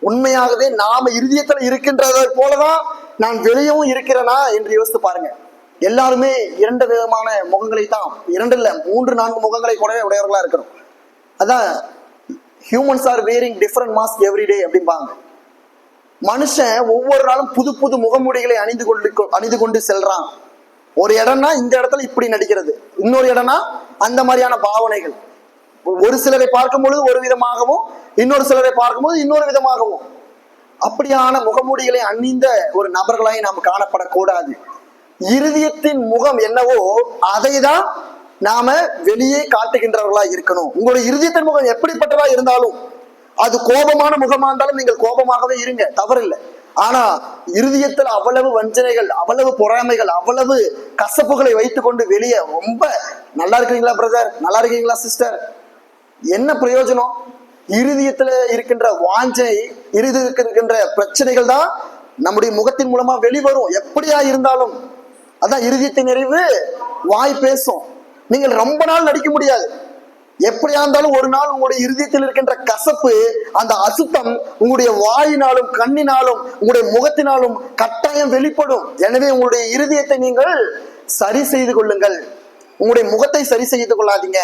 உண்மையாகவே நாம இருதயத்துல இருக்கின்றதை போலதான் நான் வெளியவும் இருக்கிறேனா என்று யோசித்து பாருங்க. எல்லாருமே 2 விதமான முகங்களை தான், 2 இல்ல 3 4 முகங்களை கூட உடையவர்களா இருக்கிறோம். அதான் humans are wearing different mask everyday அப்படிம்பாங்க. மனுஷன் ஒவ்வொரு நாளும் புது முகமூடிகளை அணிந்து கொண்டு செல்றான். ஒரு இடம்னா இந்த இடத்துல இப்படி நடிக்கிறது, இன்னொரு இடம்னா அந்த மாதிரியான பாவனைகள். ஒரு சிலரை பார்க்கும் பொழுது ஒரு விதமாகவும், இன்னொரு சிலரை பார்க்கும்போது இன்னொரு விதமாகவும், அப்படியான முகமூடிகளை அணிந்த ஒரு நபர்களாய் நாம் காணப்படக்கூடாது. இருதயத்தின் முகம் என்னவோ அதை தான் நாம வெளியே காட்டுகின்றவர்களா இருக்கணும். உங்களுடைய இருதயத்தின் முகம் எப்படிப்பட்டதா இருந்தாலும், அது கோபமான முகமா இருந்தாலும் நீங்கள் கோபமாகவே இருங்க, தவறில்லை. ஆனா இருதயத்துல அவ்வளவு வஞ்சனைகள், அவ்வளவு பொறாமைகள், அவ்வளவு கசப்புகளை வைத்துக் கொண்டு வெளியே ரொம்ப நல்லா இருக்கீங்களா பிரதர், நல்லா இருக்கீங்களா சிஸ்டர், என்ன பிரயோஜனம்? இருதயத்துல இருக்கின்ற வாஞ்சை, இருதயத்தில் இருக்கின்ற பிரச்சனைகள் தான் நம்முடைய முகத்தின் மூலமா வெளிவரும். எப்படியா இருந்தாலும் அதான் இருதயத்தின் நிறைவு வாய் பேசும். நீங்கள் ரொம்ப நாள் நடிக்க முடியாது. எப்படியா இருந்தாலும் ஒரு நாள் உங்களுடைய இருதயத்தில் இருக்கின்ற கசப்பு, அந்த அசுத்தம் உங்களுடைய வாயினாலும் கண்ணினாலும் உங்களுடைய முகத்தினாலும் கட்டாயம் வெளிப்படும். எனவே உங்களுடைய இருதயத்தை நீங்கள் சரி செய்து கொள்ளுங்கள். உங்களுடைய முகத்தை சரி செய்து கொள்ளாதீங்க,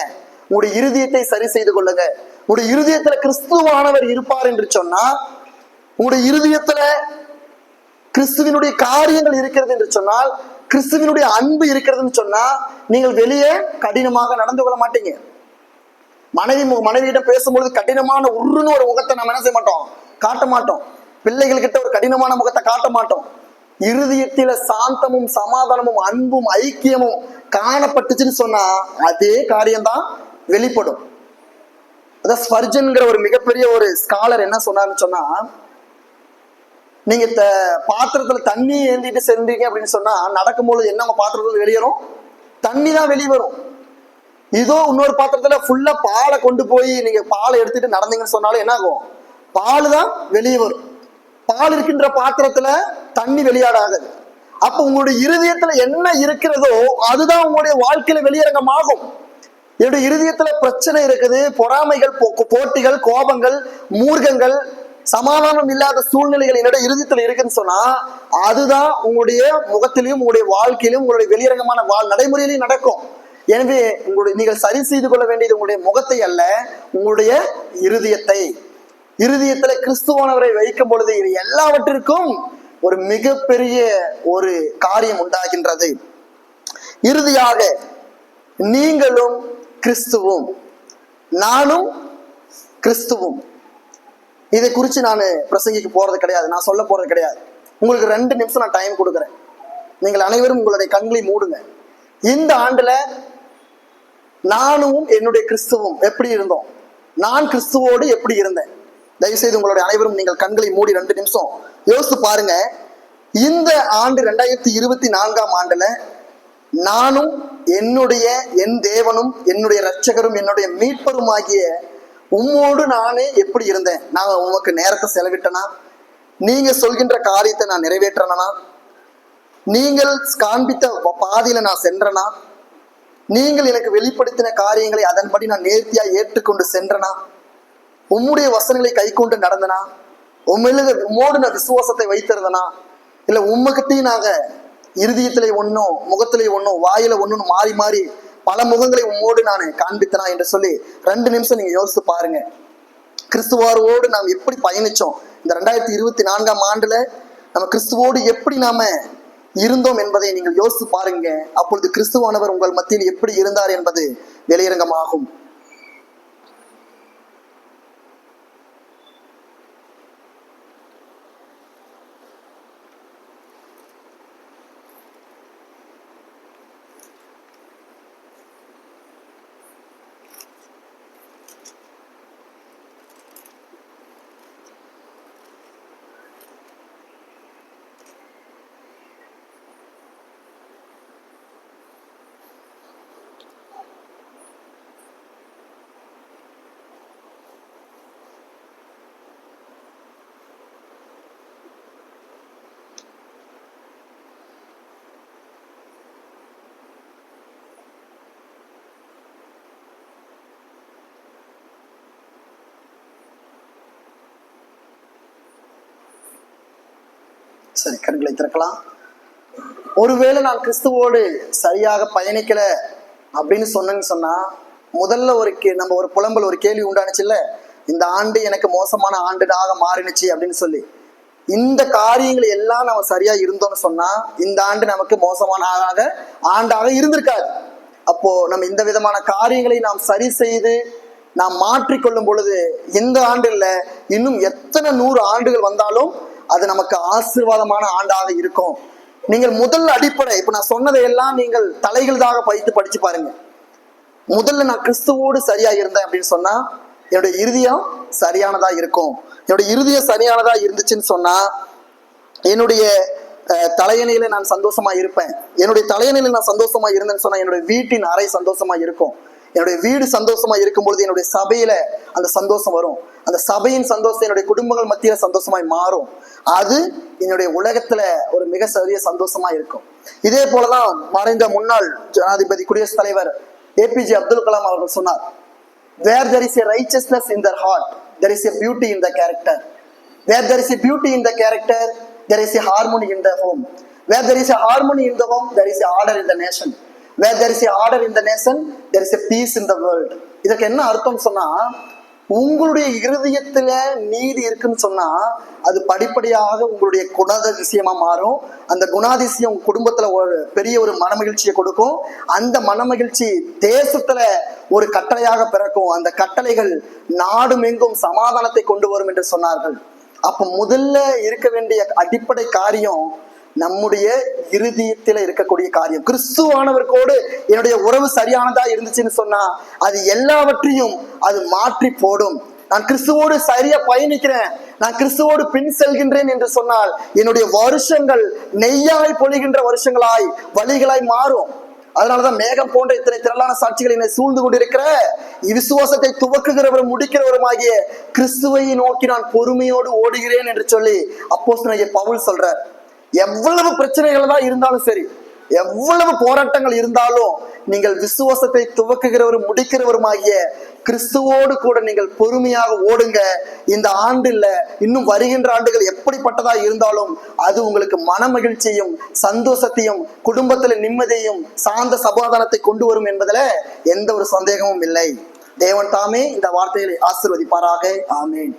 உங்களுடைய இருதயத்தை சரி செய்து கொள்ளுங்க. உங்களுடைய இருதயத்துல கிறிஸ்துவானவர் இருப்பார் என்று சொன்னா, உங்களுடைய இருதயத்துல கிறிஸ்துவினுடைய காரியங்கள் இருக்கிறது என்று சொன்னால், கிறிஸ்துவினுடைய அன்பு இருக்கிறதுன்னு சொன்னா, நீங்கள் வெளியே கடினமாக நடந்து கொள்ள மாட்டீங்க. மனைவியிடம் பேசும்பொழுது கடினமான உருன்னு ஒரு முகத்தை நம்ம என்ன செய்ய மாட்டோம்? காட்ட மாட்டோம். பிள்ளைகள் கிட்ட ஒரு கடினமான முகத்தை காட்ட மாட்டோம். இருதயத்தில சாந்தமும் சமாதானமும் அன்பும் ஐக்கியமும் காணப்பட்டுச்சுன்னு சொன்னா அதே காரியம்தான் வெளிப்படும். அதான் ஸ்பர்ஜன்கிற ஒரு மிகப்பெரிய ஒரு ஸ்காலர் என்ன சொன்னாருன்னு சொன்னா, நீங்க பாத்திரத்துல தண்ணி ஏந்திட்டு சென்றீங்க அப்படின்னு சொன்னா, நடக்கும்போது என்ன பாத்திரத்துல வெளியேறும்? தண்ணி தான் வெளியே வரும். இதோ இன்னொரு பாத்திரத்துல ஃபுல்லா பாலை கொண்டு போய் நீங்க பாலை எடுத்துட்டு நடந்தீங்கன்னு சொன்னாலும் என்ன ஆகும்? பால் தான் வெளியே வரும். பால் இருக்கின்ற பாத்திரத்துல தண்ணி வெளியாடாகுது. அப்ப உங்களுடைய இருதயத்துல என்ன இருக்கிறதோ அதுதான் உங்களுடைய வாழ்க்கையில வெளியரங்கமாகும். என்னுடைய இருதயத்துல பிரச்சனை இருக்குது, பொறாமைகள், போட்டிகள், கோபங்கள், மூர்க்கங்கள், சமாதானம் இல்லாத சூழ்நிலைகள் என்னுடைய இருதயத்துல இருக்குன்னு சொன்னா, அதுதான் உங்களுடைய முகத்திலையும் உங்களுடைய வாழ்க்கையிலும் உங்களுடைய வெளியரங்கமான நடைமுறையிலையும் நடக்கும். எனவே நீங்கள் சரி செய்து கொள்ள வேண்டியது உங்களுடைய முகத்தை அல்ல, உங்களுடைய இருதயத்தை. இருதயத்துல கிறிஸ்துவானவரை வைக்கும் பொழுது இது எல்லாவற்றிற்கும் ஒரு மிகப்பெரிய ஒரு காரியம் உண்டாகின்றது. இறுதியாக நீங்களும் கிறிஸ்துவும் நானும் கிறிஸ்துவும், இதை குறித்து நான் பிரசங்கிக்கு போறது கிடையாது, நான் சொல்ல போறது கிடையாது. உங்களுக்கு 2 நிமிஷம் நான் டைம் கொடுக்குறேன். நீங்கள் அனைவரும் உங்களுடைய கண்களை மூடுங்க. இந்த ஆண்டுல நானும் என்னுடைய கிறிஸ்துவும் எப்படி இருந்தோம்? நான் கிறிஸ்துவோடு எப்படி இருந்தேன்? தயவுசெய்து உங்களுடைய அனைவரும் நீங்கள் கண்களை மூடி 2 நிமிஷம் யோசித்து பாருங்க. இந்த ஆண்டு 2024ஆம் ஆண்டுல நானும் என் தேவனும் என்னுடைய இரட்சகரும் என்னுடைய மீட்பரும் ஆகிய உம்மோடு நானே எப்படி இருந்தேன்? நான் உமக்கு நேரத்தை செலவிட்டனா? நீங்க சொல்கின்ற காரியத்தை நான் நிறைவேற்றனா? நீங்கள் காண்பித்த பாதையில நான் சென்றனா? நீங்கள் எனக்கு வெளிப்படுத்தின காரியங்களை அதன்படி நான் நேர்த்தியா ஏற்றுக்கொண்டு சென்றனா? உம்முடைய வசனங்களை கை கொண்டு நடந்தனா? உம்மோடு நான் விசுவாசத்தை வைத்திருந்தனா? இல்ல உம்மகிட்டையும் நாங்க இருதயத்திலே ஒன்னும் முகத்திலே ஒன்னும் வாயில ஒன்னும் மாறி மாறி பல முகங்களை உம்மோடு நான் காண்பித்தனா என்று சொல்லி 2 நிமிஷம் நீங்க யோசித்து பாருங்க. கிறிஸ்துவோடு நாம் எப்படி பயணிச்சோம்? இந்த 2024ஆம் ஆண்டுல நம்ம கிறிஸ்துவோடு எப்படி நாம இருந்தோம் என்பதை நீங்கள் யோசித்து பாருங்க. அப்பொழுது கிறிஸ்துவானவர் உங்கள் மத்தியில் எப்படி இருந்தார் என்பது வெளியரங்கமாகும். சரி, கண்களை திறக்கலாம். ஒருவேளை நான் கிறிஸ்துவோடு சரியாக பயணிக்கல அப்படின்னு சொன்னா முதல்ல நம்ம ஒரு புலம்பல் ஒரு கேள்வி உண்டானுச்சுல்ல, இந்த ஆண்டு எனக்கு மோசமான ஆண்டுடாக மாறினுச்சு அப்படின்னு சொல்லி. இந்த காரியங்கள் எல்லாம் நம்ம சரியா இருந்தோம்னு சொன்னா இந்த ஆண்டு நமக்கு மோசமான ஆண்டாக இருந்திருக்காது. அப்போ நம்ம இந்த விதமான காரியங்களை நாம் சரி செய்து நாம் மாற்றிக்கொள்ளும் பொழுது இந்த ஆண்டு இல்ல, இன்னும் எத்தனை 100 ஆண்டுகள் வந்தாலும் அது நமக்கு ஆசீர்வாதமான ஆண்டாக இருக்கும். நீங்கள் முதல் அடிப்படை இப்ப நான் சொன்னதையெல்லாம் நீங்கள் தலைகளாக வைத்து படிச்சு பாருங்க. முதல்ல நான் கிறிஸ்துவோடு சரியா இருந்தேன் அப்படின்னு சொன்னா என்னுடைய இருதயம் சரியானதா இருக்கும். என்னுடைய இருதயம் சரியானதா இருந்துச்சுன்னு சொன்னா என்னுடைய தலையணையில நான் சந்தோஷமா இருப்பேன். என்னுடைய தலையணையில நான் சந்தோஷமா இருந்தேன்னு சொன்னா என்னுடைய வீட்டின் அறை சந்தோஷமா இருக்கும். என்னுடைய வீடு சந்தோஷமா இருக்கும் பொழுது என்னுடைய சபையில அந்த சந்தோஷம் வரும். அந்த சபையின் சந்தோஷம் என்னுடைய குடும்பங்கள் மத்தியில சந்தோஷமாய் மாறும். அது என்னுடைய உலகத்துல ஒரு மிக சரிய சந்தோஷமா இருக்கும். இதே போலதான் மறைந்த முன்னாள் ஜனாதிபதி குடியரசுத் தலைவர் APJ அப்துல் கலாம் அவர்கள் சொன்னார், where there is a righteousness in their heart, there is a beauty in the character. Where there is a beauty in the character, there is a harmony in the home. Where there is a harmony in the home, there is a order in the nation. Where there is a order in the nation, there is a peace in the world. இதற்கு என்ன அர்த்தம் சொன்னா, உங்களுடைய இருதயத்துல நீதி இருக்குன்னு சொன்னா அது படிப்படியாக உங்களுடைய குணாதிசயமா மாறும். அந்த குணாதிசயம் குடும்பத்துல ஒரு பெரிய ஒரு மனமகிழ்ச்சியை கொடுக்கும். அந்த மனமகிழ்ச்சி தேசத்துல ஒரு கட்டளையாக பிறக்கும். அந்த கட்டளைகள் நாடும் எங்கும் சமாதானத்தை கொண்டு வரும் என்று சொன்னார்கள். அப்ப முதல்ல இருக்க வேண்டிய அடிப்படை காரியம் நம்முடைய இருதயத்துல இருக்கக்கூடிய காரியம். கிறிஸ்துவானவர்களோடு என்னுடைய உறவு சரியானதா இருந்துச்சுன்னு சொன்னா அது எல்லாவற்றையும் அது மாற்றி போடும். நான் கிறிஸ்துவோடு சரியா பயணிக்கிறேன், நான் கிறிஸ்துவோடு பின் செல்கின்றேன் என்று சொன்னால் என்னுடைய வருஷங்கள் நெய்யாய் பொழிகின்ற வருஷங்களாய் வழிகளாய் மாறும். அதனாலதான் மேகம் போன்ற இத்தனை திரளான சாட்சிகள் என்னை சூழ்ந்து கொண்டிருக்கிற விசுவாசத்தை துவக்குகிறவரும் முடிக்கிறவருமாகிய கிறிஸ்துவை நோக்கி நான் பொறுமையோடு ஓடுகிறேன் என்று சொல்லி அப்போஸ்தலனாகிய பவுல் சொல்றார். எவ்வளவு பிரச்சனைகள் தான் இருந்தாலும் சரி, எவ்வளவு போராட்டங்கள் இருந்தாலும் நீங்கள் விசுவாசத்தை துவக்குகிறவரும் முடிக்கிறவருமாகிய கிறிஸ்துவோடு கூட நீங்கள் பொறுமையாக ஓடுங்க. இந்த ஆண்டு இல்ல, இன்னும் வருகின்ற ஆண்டுகள் எப்படிப்பட்டதா இருந்தாலும் அது உங்களுக்கு மன மகிழ்ச்சியும் சந்தோஷத்தையும் குடும்பத்துல நிம்மதியையும் சாந்த சமாதானத்தை கொண்டு வரும் என்பதுல எந்த ஒரு சந்தேகமும் இல்லை. தேவன் தாமே இந்த வார்த்தைகளை ஆசீர்வதிப்பாராக. ஆமென்.